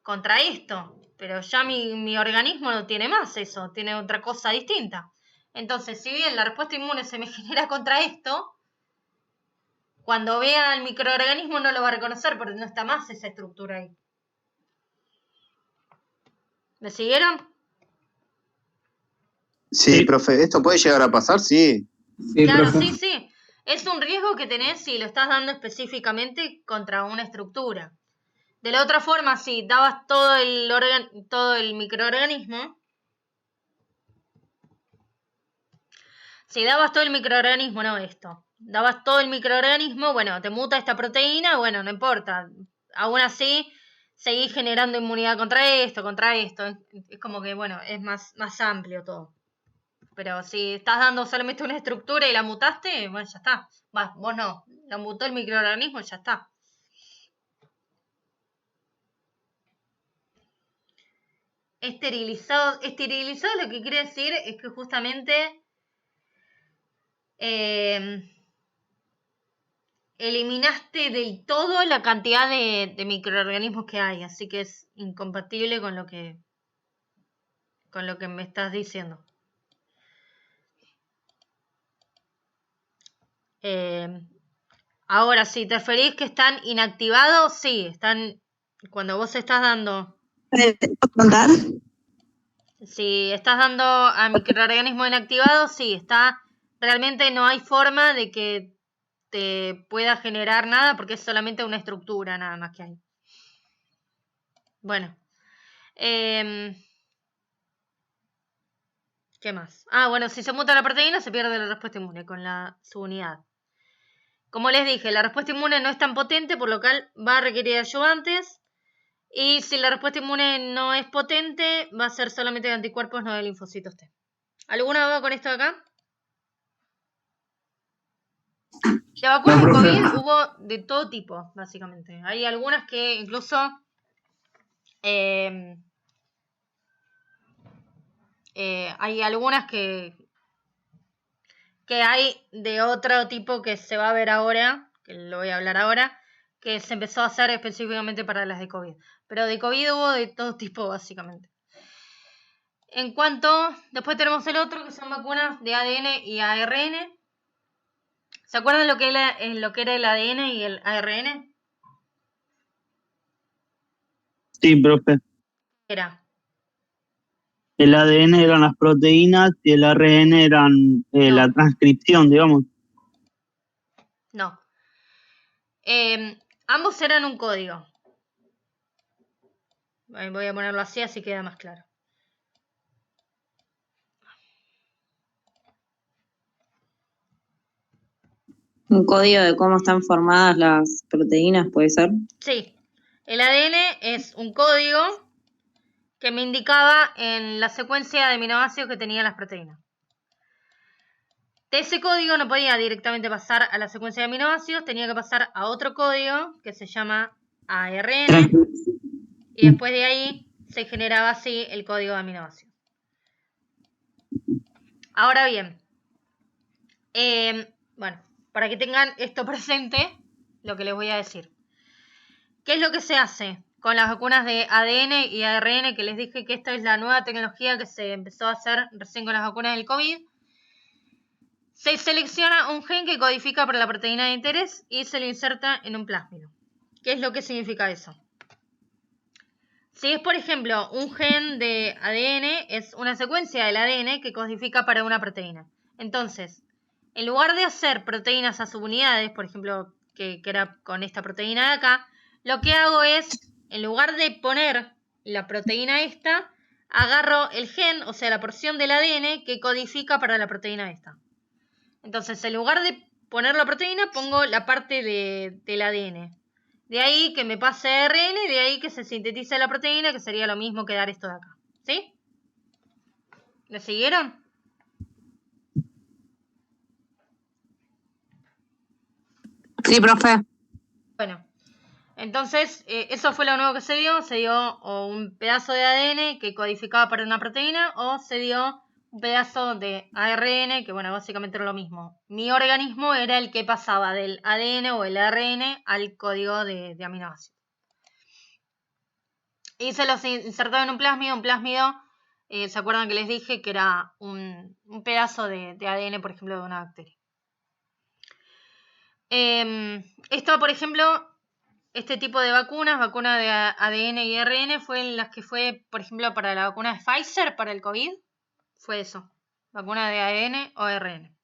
contra esto, pero ya mi organismo no tiene más eso, tiene otra cosa distinta. Entonces, si bien la respuesta inmune se me genera contra esto, cuando vea al microorganismo no lo va a reconocer porque no está más esa estructura ahí. ¿Me siguieron? Sí, profe, ¿esto puede llegar a pasar? Sí. Sí, Claro, profe. sí. Es un riesgo que tenés si lo estás dando específicamente contra una estructura. De la otra forma, si dabas todo el microorganismo, no esto, dabas todo el microorganismo, bueno, te muta esta proteína, bueno, no importa. Aún así, seguís generando inmunidad contra esto. Es como que, bueno, es más amplio todo. Pero si estás dando solamente una estructura y la mutaste, bueno, ya está. Vos no, la mutó el microorganismo, ya está. Esterilizado lo que quiere decir es que justamente eliminaste del todo la cantidad de microorganismos que hay, así que es incompatible con lo que me estás diciendo. Ahora, si te referís que están inactivados, sí, están. Cuando vos estás dando. ¿Puedes contar? Si estás dando a microorganismos inactivados, sí, realmente no hay forma de que te pueda generar nada porque es solamente una estructura nada más que hay. Bueno. ¿Qué más? Bueno, si se muta la proteína se pierde la respuesta inmune con la subunidad. Como les dije, la respuesta inmune no es tan potente, por lo cual va a requerir ayudantes. Y si la respuesta inmune no es potente, va a ser solamente de anticuerpos, no de linfocitos T. ¿Alguna duda con esto de acá? De vacunas de COVID hubo de todo tipo, básicamente. Hay algunas que incluso hay algunas que hay de otro tipo que se va a ver ahora, que lo voy a hablar ahora, que se empezó a hacer específicamente para las de COVID. Pero de COVID hubo de todo tipo, básicamente. En cuanto, después tenemos el otro, que son vacunas de ADN y ARN. ¿Se acuerdan lo que era el ADN y el ARN? Sí, profe. ¿Qué era? El ADN eran las proteínas y el ARN eran la transcripción, digamos. No. Ambos eran un código. Voy a ponerlo así queda más claro. ¿Un código de cómo están formadas las proteínas, puede ser? Sí. El ADN es un código que me indicaba en la secuencia de aminoácidos que tenían las proteínas. De ese código no podía directamente pasar a la secuencia de aminoácidos, tenía que pasar a otro código que se llama ARN y después de ahí se generaba así el código de aminoácidos. Ahora bien, bueno, para que tengan esto presente, lo que les voy a decir. ¿Qué es lo que se hace con las vacunas de ADN y ARN? Que les dije que esta es la nueva tecnología que se empezó a hacer recién con las vacunas del COVID. Se selecciona un gen que codifica para la proteína de interés y se le inserta en un plásmido. ¿Qué es lo que significa eso? Si es, por ejemplo, un gen de ADN, es una secuencia del ADN que codifica para una proteína. Entonces, en lugar de hacer proteínas a subunidades, por ejemplo, que era con esta proteína de acá, lo que hago es, en lugar de poner la proteína esta, agarro el gen, o sea, la porción del ADN que codifica para la proteína esta. Entonces, en lugar de poner la proteína, pongo la parte del ADN. De ahí que me pase ARN, de ahí que se sintetice la proteína, que sería lo mismo que dar esto de acá. ¿Sí? ¿Me siguieron? Sí, profe. Bueno, entonces eso fue lo nuevo que se dio. Se dio o un pedazo de ADN que codificaba para una proteína o se dio un pedazo de ARN, que bueno, básicamente era lo mismo. Mi organismo era el que pasaba del ADN o el ARN al código de aminoácidos. Y se los insertaba en un plásmido. Un plásmido, ¿se acuerdan que les dije que era un pedazo de ADN, por ejemplo, de una bacteria? Esto, por ejemplo, este tipo de vacuna de ADN y ARN, fue en las que fue, por ejemplo, para la vacuna de Pfizer, para el COVID. Fue eso, vacuna de ADN o ARN.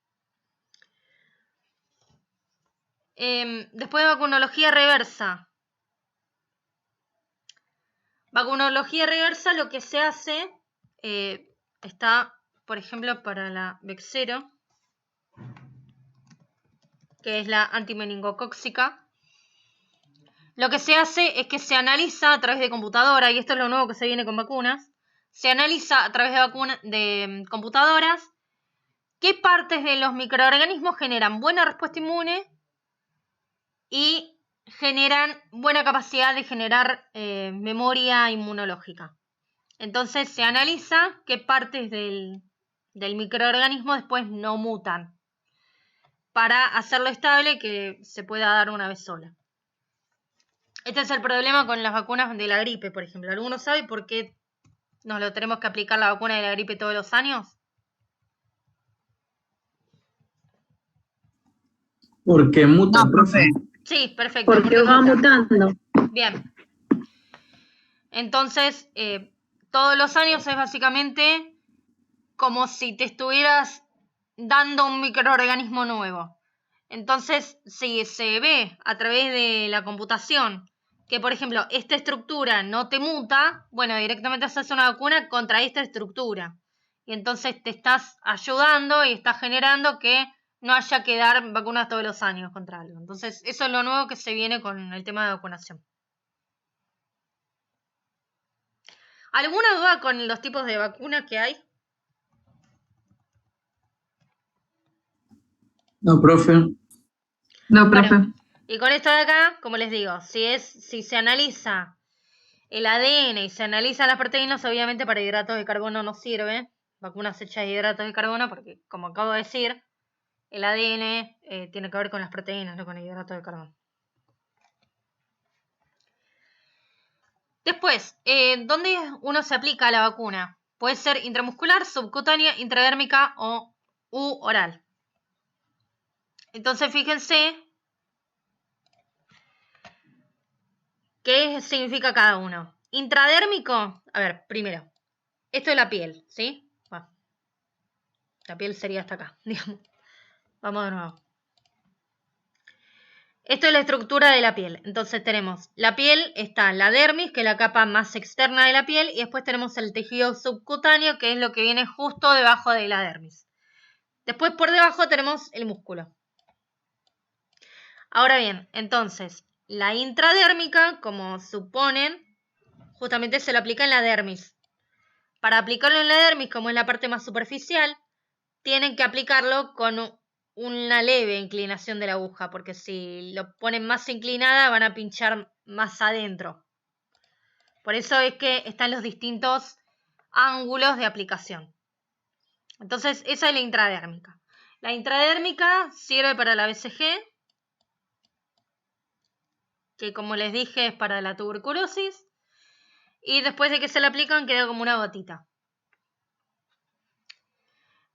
Después de vacunología reversa. Vacunología reversa, lo que se hace, está, por ejemplo, para la Bexero, que es la antimeningocóxica. Lo que se hace es que se analiza a través de computadora, y esto es lo nuevo que se viene con vacunas, se analiza a través de computadoras qué partes de los microorganismos generan buena respuesta inmune y generan buena capacidad de generar memoria inmunológica. Entonces se analiza qué partes del microorganismo después no mutan para hacerlo estable que se pueda dar una vez sola. Este es el problema con las vacunas de la gripe, por ejemplo. ¿Alguno sabe por qué nos lo tenemos que aplicar la vacuna de la gripe todos los años? Porque muta, No, profe. Sí, perfecto. Porque va muta. mutando. Bien. Entonces, todos los años es básicamente como si te estuvieras dando un microorganismo nuevo. Entonces, si se ve a través de la computación que, por ejemplo, esta estructura no te muta, bueno, directamente haces una vacuna contra esta estructura. Y entonces te estás ayudando y estás generando que no haya que dar vacunas todos los años contra algo. Entonces, eso es lo nuevo que se viene con el tema de vacunación. ¿Alguna duda con los tipos de vacunas que hay? No, profe. No, profe. Bueno, y con esto de acá, como les digo, si se analiza el ADN y se analizan las proteínas, obviamente para hidratos de carbono no sirve. Vacunas hechas de hidratos de carbono, porque como acabo de decir, el ADN tiene que ver con las proteínas, no con el hidrato de carbono. Después, ¿dónde uno se aplica la vacuna? Puede ser intramuscular, subcutánea, intradérmica u oral. Entonces, fíjense qué significa cada uno. Intradérmico, a ver, primero, esto es la piel, ¿sí? Bueno, la piel sería hasta acá, digamos. Vamos de nuevo. Esto es la estructura de la piel. Entonces tenemos la piel, está la dermis, que es la capa más externa de la piel, y después tenemos el tejido subcutáneo, que es lo que viene justo debajo de la dermis. Después por debajo tenemos el músculo. Ahora bien, entonces, la intradérmica, como suponen, justamente se lo aplica en la dermis. Para aplicarlo en la dermis, como es la parte más superficial, tienen que aplicarlo con una leve inclinación de la aguja, porque si lo ponen más inclinada van a pinchar más adentro. Por eso es que están los distintos ángulos de aplicación. Entonces, esa es la intradérmica. La intradérmica sirve para la BCG, que como les dije es para la tuberculosis, y después de que se la aplican queda como una gotita.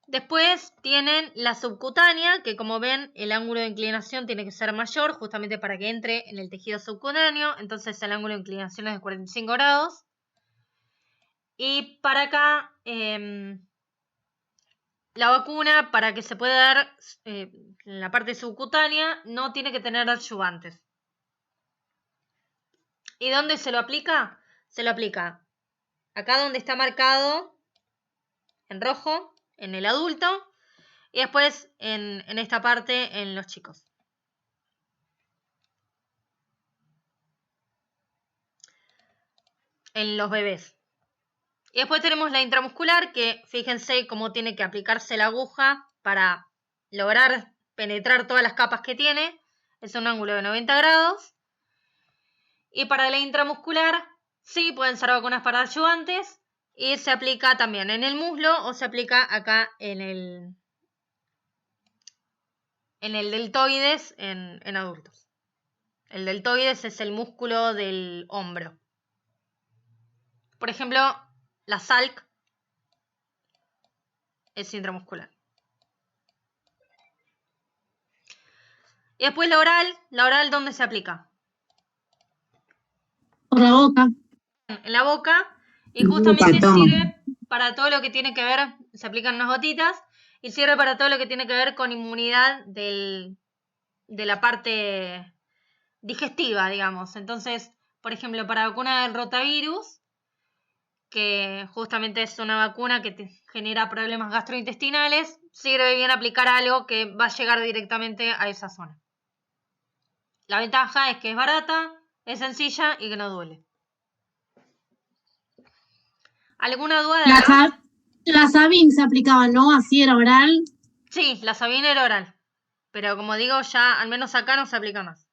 Después tienen la subcutánea, que como ven el ángulo de inclinación tiene que ser mayor, justamente para que entre en el tejido subcutáneo, entonces el ángulo de inclinación es de 45 grados. Y para acá, la vacuna, para que se pueda dar en la parte subcutánea, no tiene que tener adyuvantes. ¿Y dónde se lo aplica? Se lo aplica acá donde está marcado en rojo, en el adulto, y después en esta parte en los chicos. En los bebés. Y después tenemos la intramuscular, que fíjense cómo tiene que aplicarse la aguja para lograr penetrar todas las capas que tiene. Es un ángulo de 90 grados. Y para la intramuscular, sí, pueden ser vacunas para adyuvantes. Y se aplica también en el muslo o se aplica acá en el deltoides en adultos. El deltoides es el músculo del hombro. Por ejemplo, la SALC es intramuscular. Y después la oral, ¿dónde se aplica? Por la boca. En la boca. Y justamente sirve para todo lo que tiene que ver, se aplican unas gotitas, y sirve para todo lo que tiene que ver con inmunidad de la parte digestiva, digamos. Entonces, por ejemplo, para vacuna del rotavirus, que justamente es una vacuna que te genera problemas gastrointestinales, sirve bien aplicar algo que va a llegar directamente a esa zona. La ventaja es que es barata, es sencilla y que no duele. ¿Alguna duda de acá? La Sabin se aplicaba, ¿no? Así era oral. Sí, la Sabin era oral. Pero como digo, ya al menos acá no se aplica más.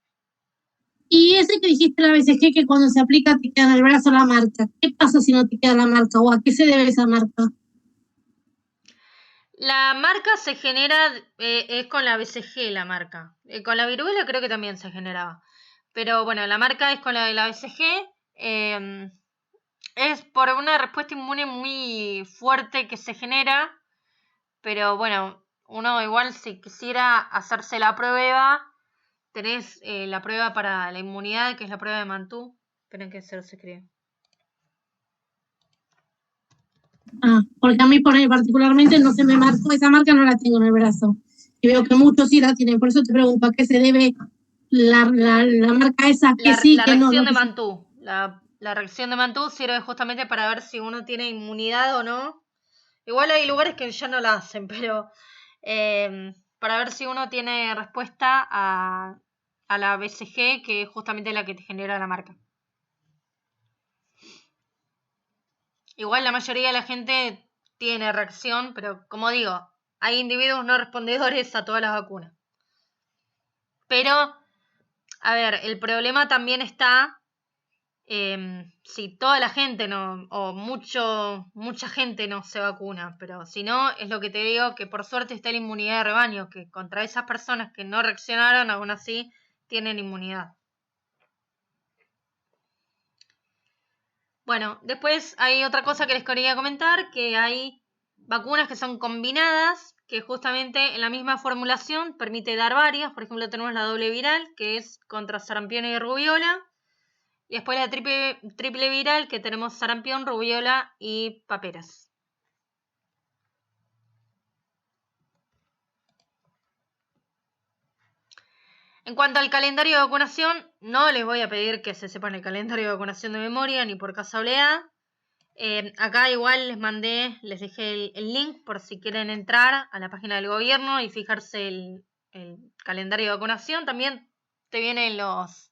Y ese que dijiste la BCG, que cuando se aplica te queda en el brazo la marca. ¿Qué pasa si no te queda la marca? ¿O a qué se debe esa marca? La marca se genera, es con la BCG la marca. Con la viruela creo que también se generaba. Pero bueno, la marca es con la de la BCG. Es por una respuesta inmune muy fuerte que se genera. Pero bueno, uno igual si quisiera hacerse la prueba, tenés la prueba para la inmunidad, que es la prueba de Mantoux. Esperen que se los escribe. Porque a mí particularmente no se me marcó, esa marca no la tengo en el brazo. Y veo que muchos sí la tienen, por eso te pregunto, ¿a qué se debe la marca esa que sí, La que no? reacción No, de Mantoux. La reacción de Mantoux sirve justamente para ver si uno tiene inmunidad o no. Igual hay lugares que ya no la hacen, pero para ver si uno tiene respuesta a la BCG, que es justamente la que te genera la marca. Igual la mayoría de la gente tiene reacción, pero como digo, hay individuos no respondedores a todas las vacunas. Pero, a ver, el problema también está si toda la gente no, o mucha gente no se vacuna, pero si no, es lo que te digo, que por suerte está la inmunidad de rebaño, que contra esas personas que no reaccionaron, aún así tienen inmunidad. Bueno, después hay otra cosa que les quería comentar, que hay vacunas que son combinadas, que justamente en la misma formulación permite dar varias. Por ejemplo, tenemos la doble viral, que es contra sarampión y rubiola. Y después la triple viral, que tenemos sarampión, rubiola y paperas. En cuanto al calendario de vacunación, no les voy a pedir que se sepan el calendario de vacunación de memoria, ni por casualidad. Acá igual les dejé el link por si quieren entrar a la página del gobierno y fijarse el calendario de vacunación. También te vienen los...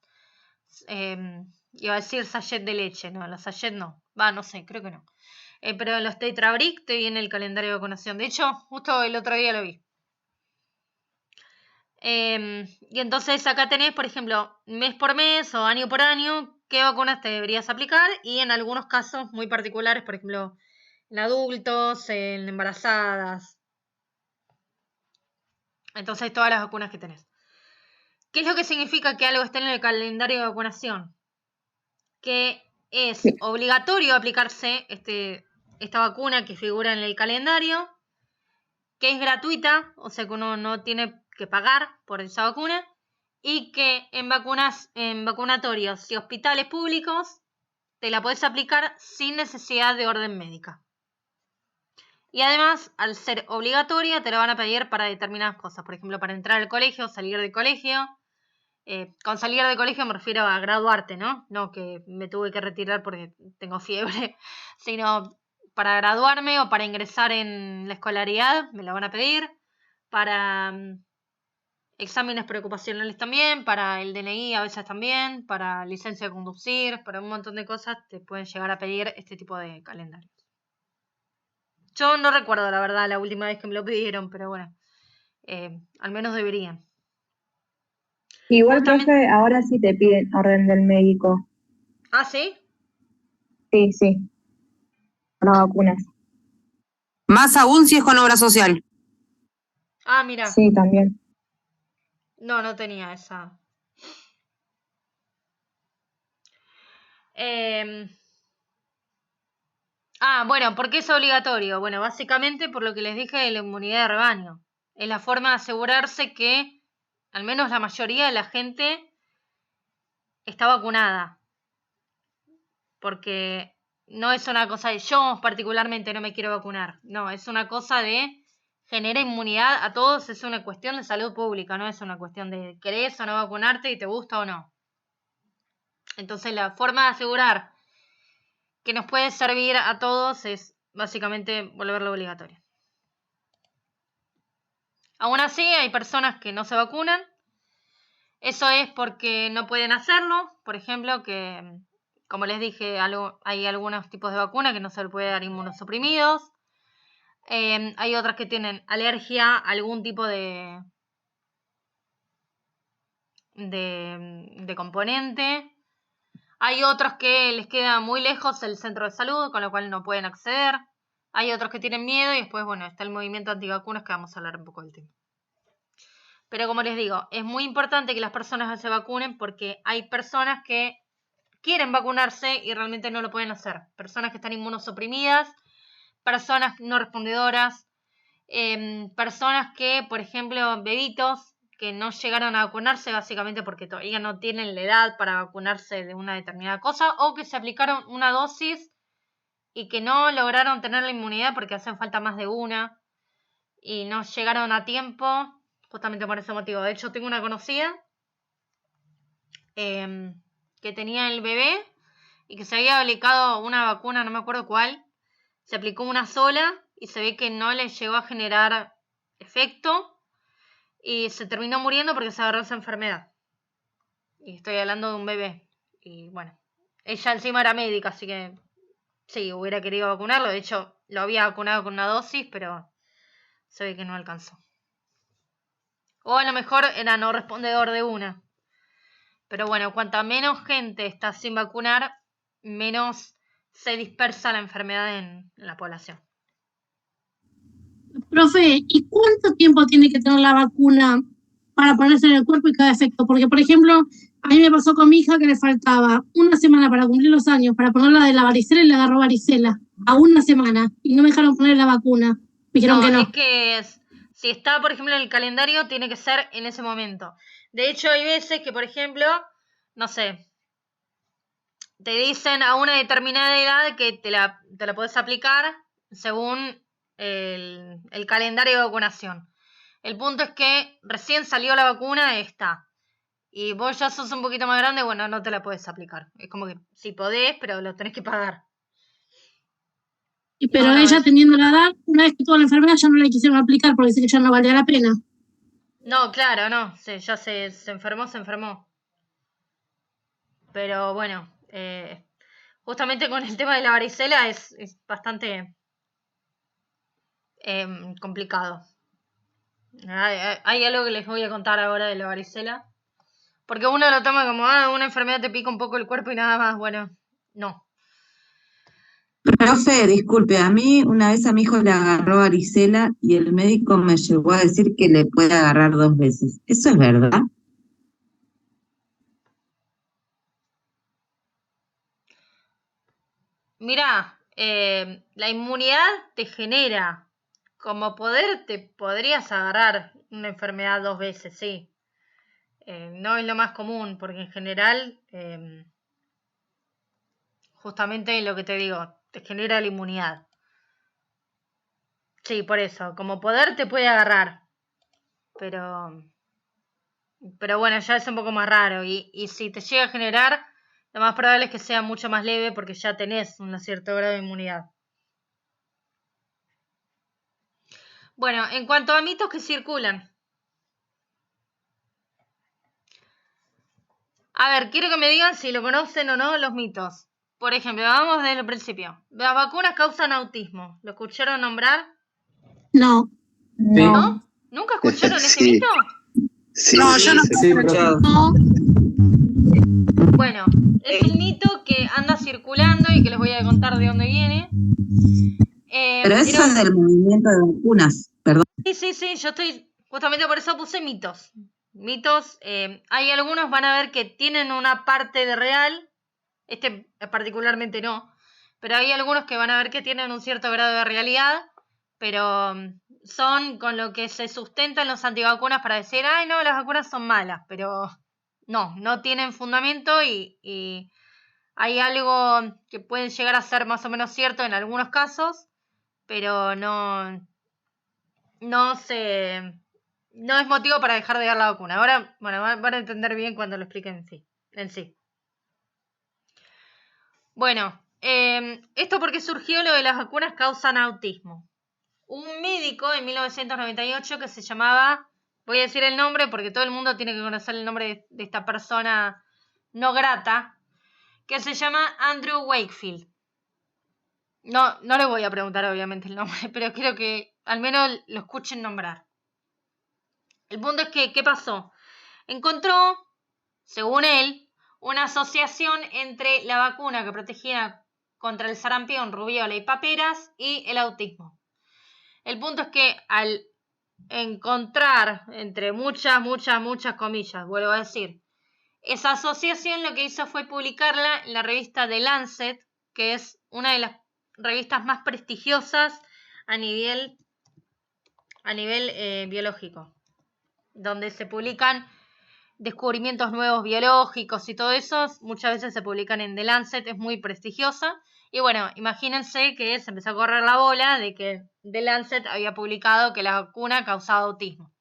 iba a decir sachet de leche, no, los sachet no. No sé, creo que no. Pero en los Tetrabric te viene el calendario de vacunación. De hecho, justo el otro día lo vi. Y entonces acá tenés, por ejemplo, mes por mes o año por año, qué vacunas te deberías aplicar y en algunos casos muy particulares, por ejemplo, en adultos, en embarazadas. Entonces todas las vacunas que tenés. ¿Qué es lo que significa que algo esté en el calendario de vacunación? Que es obligatorio aplicarse esta vacuna que figura en el calendario, que es gratuita, o sea que uno no tiene que pagar por esa vacuna, y que en vacunatorios y hospitales públicos te la puedes aplicar sin necesidad de orden médica. Y además, al ser obligatoria, te la van a pedir para determinadas cosas, por ejemplo, para entrar al colegio, salir del colegio. Con salir del colegio me refiero a graduarte, ¿no? No que me tuve que retirar porque tengo fiebre, sino para graduarme o para ingresar en la escolaridad, me la van a pedir. Para exámenes preocupacionales también, para el DNI a veces también, para licencia de conducir, para un montón de cosas te pueden llegar a pedir este tipo de calendarios. Yo no recuerdo la verdad la última vez que me lo pidieron, pero bueno, al menos deberían. Igual, profe, ahora sí te piden orden del médico. ¿Ah, sí? Sí, para vacunas. Más aún si es con obra social. Ah, mira. Sí, también. No tenía esa. Bueno, ¿por qué es obligatorio? Bueno, básicamente por lo que les dije de la inmunidad de rebaño. Es la forma de asegurarse que al menos la mayoría de la gente está vacunada. Porque no es una cosa de yo particularmente no me quiero vacunar. No, es una cosa de generar inmunidad a todos. Es una cuestión de salud pública, no es una cuestión de querés o no vacunarte y te gusta o no. Entonces la forma de asegurar que nos puede servir a todos es básicamente volverlo obligatorio. Aún así hay personas que no se vacunan. Eso es porque no pueden hacerlo. Por ejemplo, que como les dije, hay algunos tipos de vacunas que no se les puede dar inmunosuprimidos. Hay otras que tienen alergia a algún tipo de componente. Hay otros que les queda muy lejos el centro de salud, con lo cual no pueden acceder. Hay otros que tienen miedo y después, bueno, está el movimiento antivacunas que vamos a hablar un poco del tema. Pero como les digo, es muy importante que las personas se vacunen porque hay personas que quieren vacunarse y realmente no lo pueden hacer. Personas que están inmunosuprimidas, personas no respondedoras, personas que, por ejemplo, bebitos que no llegaron a vacunarse básicamente porque todavía no tienen la edad para vacunarse de una determinada cosa o que se aplicaron una dosis y que no lograron tener la inmunidad porque hacen falta más de una y no llegaron a tiempo justamente por ese motivo. De hecho, tengo una conocida que tenía el bebé y que se había aplicado una vacuna, no me acuerdo cuál, se aplicó una sola y se ve que no le llegó a generar efecto y se terminó muriendo porque se agarró esa enfermedad. Y estoy hablando de un bebé. Y bueno, ella encima era médica, así que sí, hubiera querido vacunarlo. De hecho, lo había vacunado con una dosis, pero se ve que no alcanzó. O a lo mejor era no respondedor de una. Pero bueno, cuanta menos gente está sin vacunar, menos se dispersa la enfermedad en la población. Profe, ¿y cuánto tiempo tiene que tener la vacuna para ponerse en el cuerpo y cada efecto? Porque, por ejemplo, a mí me pasó con mi hija que le faltaba una semana para cumplir los años, para ponerla de la varicela y le agarró varicela. A una semana. Y no me dejaron poner la vacuna. Me dijeron que no. Es que si está, por ejemplo, en el calendario, tiene que ser en ese momento. De hecho, hay veces que, por ejemplo, no sé, te dicen a una determinada edad que te la puedes aplicar según el calendario de vacunación. El punto es que recién salió la vacuna esta. Y vos ya sos un poquito más grande, bueno, no te la puedes aplicar. Es como que sí podés, pero lo tenés que pagar. Pero ella teniendo la edad, una vez que tuvo la enfermedad ya no le quisieron aplicar porque dice que ya no valía la pena. No, claro, no. Sí, ya se enfermó. Pero bueno, justamente con el tema de la varicela es bastante complicado. Hay algo que les voy a contar ahora de la varicela. Porque uno lo toma como, una enfermedad te pica un poco el cuerpo y nada más. Bueno, no. Profe, disculpe, a mí una vez a mi hijo le agarró varicela y el médico me llegó a decir que le puede agarrar 2 veces. ¿Eso es verdad? Mirá, la inmunidad te genera. Como poder te podrías agarrar una enfermedad 2 veces, sí. No es lo más común, porque en general, justamente lo que te digo, te genera la inmunidad. Sí, por eso, como poder te puede agarrar. Pero bueno, ya es un poco más raro. Y si te llega a generar, lo más probable es que sea mucho más leve porque ya tenés un cierto grado de inmunidad. Bueno, en cuanto a mitos que circulan. A ver, quiero que me digan si lo conocen o no los mitos. Por ejemplo, vamos desde el principio. Las vacunas causan autismo. ¿Lo escucharon nombrar? No. ¿No? ¿Nunca escucharon ese Sí. mito? Sí, No, yo no. sí, escuchado. No. Bueno, es un mito que anda circulando y que les voy a contar de dónde viene. Pero eso es del movimiento de vacunas, perdón. Sí, yo estoy, justamente por eso puse mitos. Mitos, hay algunos van a ver que tienen una parte de real, este particularmente no, pero hay algunos que van a ver que tienen un cierto grado de realidad, pero son con lo que se sustentan los antivacunas para decir, ay no, las vacunas son malas, pero no tienen fundamento y hay algo que puede llegar a ser más o menos cierto en algunos casos, pero no es motivo para dejar de dar la vacuna. Ahora, bueno, van a entender bien cuando lo explique en sí. Bueno, esto porque surgió lo de las vacunas causan autismo. Un médico en 1998 que se llamaba, voy a decir el nombre porque todo el mundo tiene que conocer el nombre de esta persona no grata, que se llama Andrew Wakefield. No le voy a preguntar obviamente el nombre, pero quiero que al menos lo escuchen nombrar. El punto es que, ¿qué pasó? Encontró, según él, una asociación entre la vacuna que protegía contra el sarampión, rubiola y paperas y el autismo. El punto es que al encontrar, entre muchas comillas, vuelvo a decir, esa asociación lo que hizo fue publicarla en la revista The Lancet, que es una de las revistas más prestigiosas a nivel biológico, donde se publican descubrimientos nuevos biológicos y todo eso, muchas veces se publican en The Lancet, es muy prestigiosa. Y bueno, imagínense que se empezó a correr la bola de que The Lancet había publicado que la vacuna causaba autismo.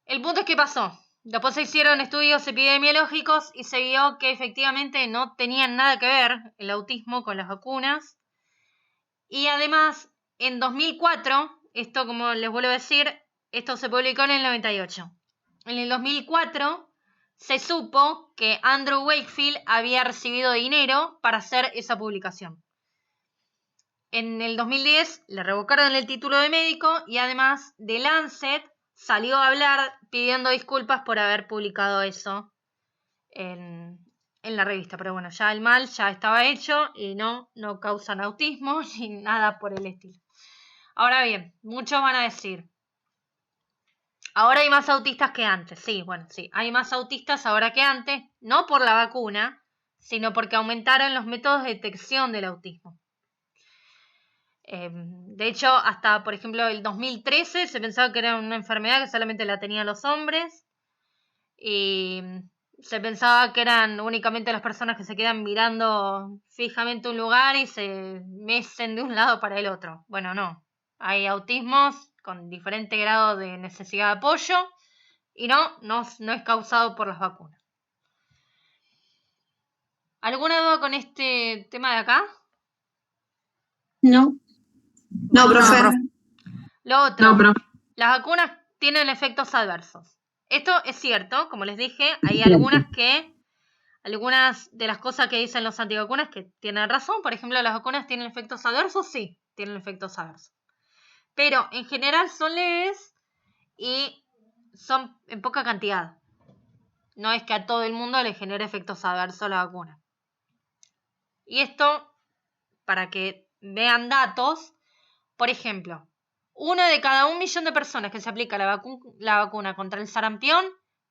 El punto es que pasó. Después se hicieron estudios epidemiológicos y se vio que efectivamente no tenían nada que ver el autismo con las vacunas. Y además, en 2004, esto como les vuelvo a decir, esto se publicó en el 98. En el 2004 se supo que Andrew Wakefield había recibido dinero para hacer esa publicación. En el 2010 le revocaron el título de médico y además The Lancet salió a hablar pidiendo disculpas por haber publicado eso en la revista. Pero bueno, ya el mal ya estaba hecho y no causan autismo ni nada por el estilo. Ahora bien, muchos van a decir, ahora hay más autistas que antes. Sí, bueno, sí, hay más autistas ahora que antes, no por la vacuna, sino porque aumentaron los métodos de detección del autismo. De hecho, hasta, por ejemplo, el 2013 se pensaba que era una enfermedad que solamente la tenían los hombres y se pensaba que eran únicamente las personas que se quedan mirando fijamente un lugar y se mecen de un lado para el otro. Bueno, no. Hay autismos con diferente grado de necesidad de apoyo y no es causado por las vacunas. ¿Alguna duda con este tema de acá? No. No, profe. Lo otro, No, profe. las vacunas tienen efectos adversos. Esto es cierto, como les dije, hay algunas de las cosas que dicen los antivacunas que tienen razón. Por ejemplo, las vacunas tienen efectos adversos, sí, tienen efectos adversos. Pero en general son leves y son en poca cantidad. No es que a todo el mundo le genere efectos adversos la vacuna. Y esto, para que vean datos, por ejemplo, 1 de cada 1 millón de personas que se aplica la vacuna contra el sarampión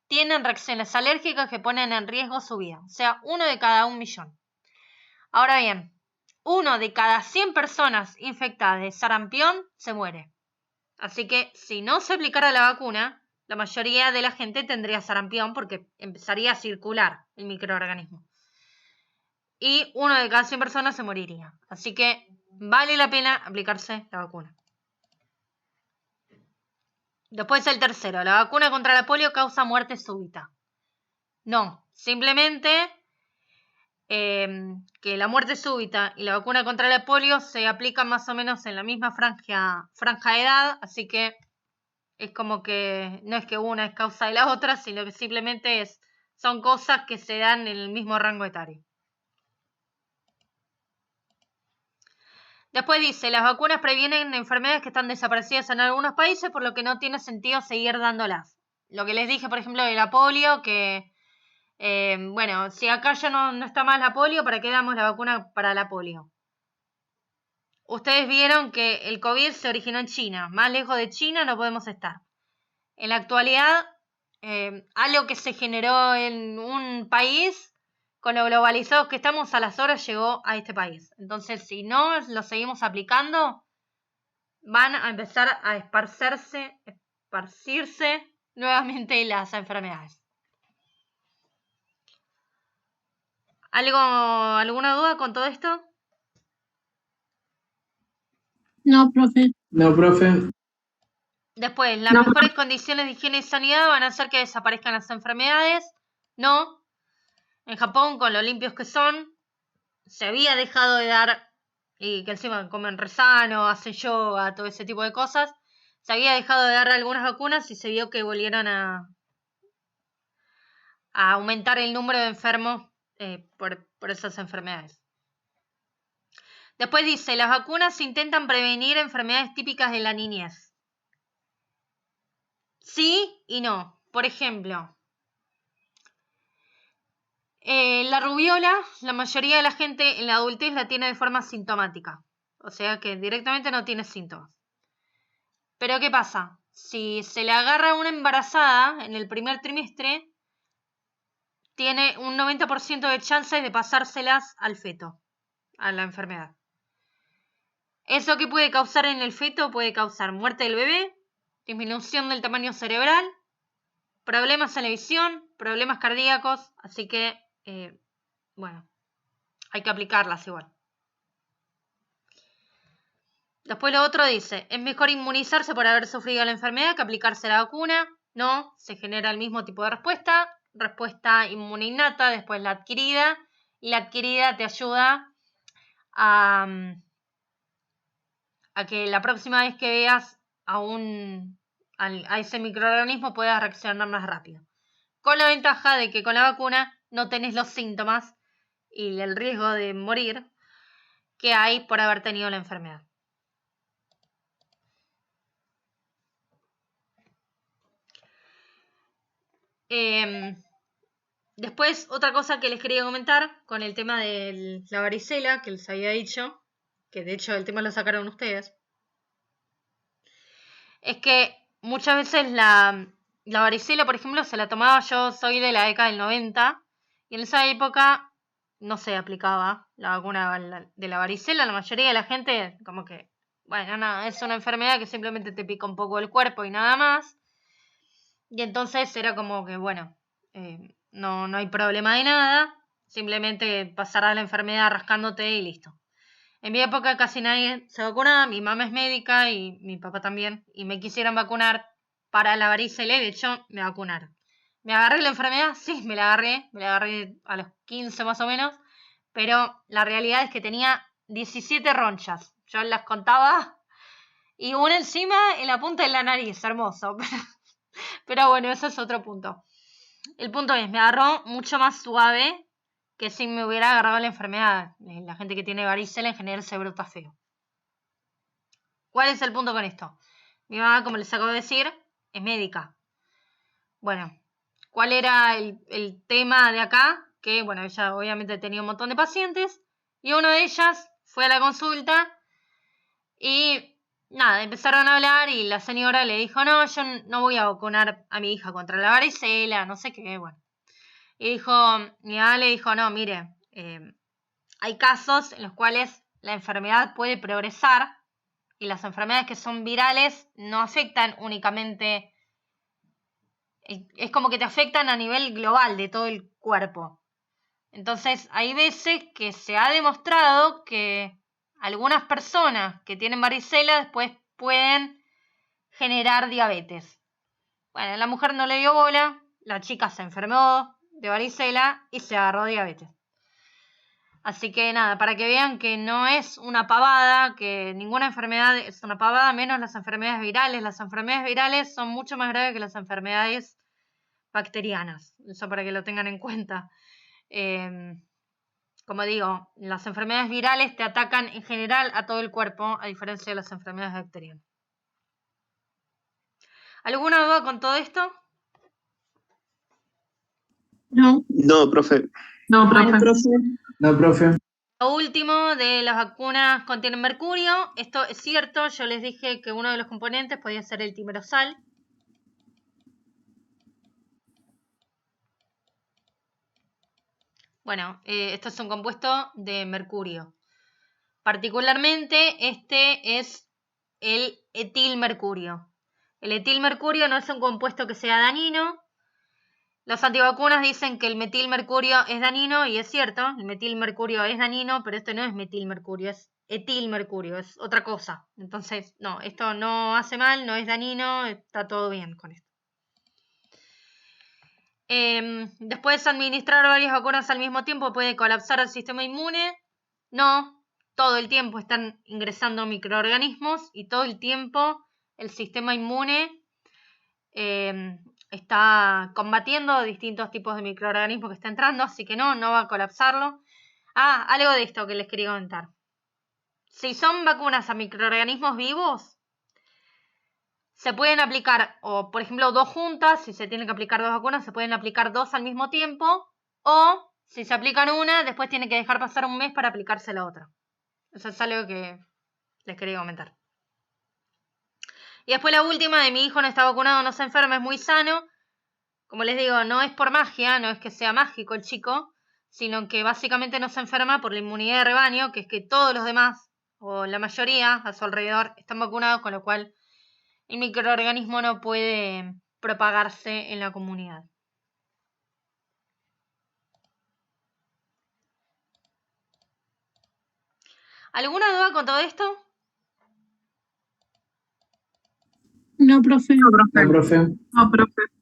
tienen reacciones alérgicas que ponen en riesgo su vida. O sea, 1 de cada 1 millón. Ahora bien, 1 de cada 100 personas infectadas de sarampión se muere. Así que si no se aplicara la vacuna, la mayoría de la gente tendría sarampión porque empezaría a circular el microorganismo. Y 1 de cada 100 personas se moriría. Así que vale la pena aplicarse la vacuna. Después el tercero, la vacuna contra la polio causa muerte súbita. No, simplemente que la muerte súbita y la vacuna contra la polio se aplican más o menos en la misma franja de edad, así que es como que no es que una es causa de la otra, sino que simplemente son cosas que se dan en el mismo rango etario. Después dice, las vacunas previenen enfermedades que están desaparecidas en algunos países, por lo que no tiene sentido seguir dándolas. Lo que les dije, por ejemplo, de la polio, que, bueno, si acá ya no está más la polio, ¿para qué damos la vacuna para la polio? Ustedes vieron que el COVID se originó en China. Más lejos de China no podemos estar. En la actualidad, algo que se generó en un país, con lo globalizados que estamos, a las horas llegó a este país. Entonces, si no lo seguimos aplicando, van a empezar a esparcirse nuevamente las enfermedades. ¿Alguna duda con todo esto? No, profe. No, profe. Después, las mejores condiciones de higiene y sanidad van a hacer que desaparezcan las enfermedades. No. En Japón, con lo limpios que son, se había dejado de dar, y que encima comen resano, hacen yoga, todo ese tipo de cosas, se había dejado de dar algunas vacunas y se vio que volvieron a aumentar el número de enfermos por esas enfermedades. Después dice, las vacunas intentan prevenir enfermedades típicas de la niñez. Sí y no. Por ejemplo, la rubiola, la mayoría de la gente en la adultez la tiene de forma sintomática. O sea que directamente no tiene síntomas. Pero ¿qué pasa? Si se le agarra a una embarazada en el primer trimestre, tiene un 90% de chances de pasárselas al feto, a la enfermedad. ¿Eso qué puede causar en el feto? Puede causar muerte del bebé, disminución del tamaño cerebral, problemas en la visión, problemas cardíacos, así que, bueno, hay que aplicarlas igual. Después lo otro dice, es mejor inmunizarse por haber sufrido la enfermedad que aplicarse la vacuna. No, se genera el mismo tipo de respuesta inmune innata, después la adquirida, y la adquirida te ayuda a que la próxima vez que veas a ese microorganismo puedas reaccionar más rápido. Con la ventaja de que con la vacuna no tenés los síntomas y el riesgo de morir que hay por haber tenido la enfermedad. Después, otra cosa que les quería comentar con el tema de la varicela, que les había dicho, que de hecho el tema lo sacaron ustedes, es que muchas veces la varicela, por ejemplo, se la tomaba, yo soy de la década del 90, y en esa época no se aplicaba la vacuna de la varicela. La mayoría de la gente, como que, bueno, nada, es una enfermedad que simplemente te pica un poco el cuerpo y nada más. Y entonces era como que, bueno, no hay problema de nada, simplemente pasarás la enfermedad rascándote y listo. En mi época casi nadie se vacunaba, mi mamá es médica y mi papá también, y me quisieron vacunar para la varicela y de hecho me vacunaron. ¿Me agarré la enfermedad? Sí, me la agarré a los 15 más o menos, pero la realidad es que tenía 17 ronchas, yo las contaba y una encima en la punta de la nariz, hermoso. Pero bueno, ese es otro punto. El punto es, me agarró mucho más suave que si me hubiera agarrado la enfermedad. La gente que tiene varicela en general se brota feo. ¿Cuál es el punto con esto? Mi mamá, como les acabo de decir, es médica. Bueno, ¿cuál era el tema de acá? Que, bueno, ella obviamente tenía un montón de pacientes y una de ellas fue a la consulta y nada, empezaron a hablar y la señora le dijo, no, yo no voy a vacunar a mi hija contra la varicela, no sé qué, bueno. Y mi mamá le dijo, no, mire, hay casos en los cuales la enfermedad puede progresar y las enfermedades que son virales no afectan únicamente, es como que te afectan a nivel global de todo el cuerpo. Entonces, hay veces que se ha demostrado que algunas personas que tienen varicela después pueden generar diabetes. Bueno, la mujer no le dio bola, la chica se enfermó de varicela y se agarró diabetes. Así que nada, para que vean que no es una pavada, que ninguna enfermedad es una pavada, menos las enfermedades virales. Las enfermedades virales son mucho más graves que las enfermedades bacterianas. Eso para que lo tengan en cuenta. Como digo, las enfermedades virales te atacan en general a todo el cuerpo, a diferencia de las enfermedades bacterianas. ¿Alguna duda con todo esto? No. No, profe. No, Bueno, profe. No, profe. Lo último de las vacunas contienen mercurio. Esto es cierto, yo les dije que uno de los componentes podía ser el timerosal. Bueno, esto es un compuesto de mercurio. Particularmente este es el etilmercurio. El etilmercurio no es un compuesto que sea dañino. Los antivacunas dicen que el metilmercurio es dañino y es cierto, el metilmercurio es dañino, pero esto no es metilmercurio, es etilmercurio, es otra cosa. Entonces, no, esto no hace mal, no es dañino, está todo bien con esto. Después, administrar varias vacunas al mismo tiempo puede colapsar el sistema inmune. No, todo el tiempo están ingresando microorganismos y todo el tiempo el sistema inmune está combatiendo distintos tipos de microorganismos que está entrando, así que no va a colapsarlo. Algo de esto que les quería comentar. Si son vacunas a microorganismos vivos, se pueden aplicar, o por ejemplo, 2 juntas. Si se tienen que aplicar 2 vacunas, se pueden aplicar 2 al mismo tiempo. O si se aplican una, después tiene que dejar pasar un mes para aplicarse la otra. Eso es algo que les quería comentar. Y después la última, de mi hijo no está vacunado, no se enferma, es muy sano. Como les digo, no es por magia, no es que sea mágico el chico, sino que básicamente no se enferma por la inmunidad de rebaño, que es que todos los demás, o la mayoría a su alrededor, están vacunados, con lo cual el microorganismo no puede propagarse en la comunidad. ¿Alguna duda con todo esto? No, profe. No, profe. No, profe.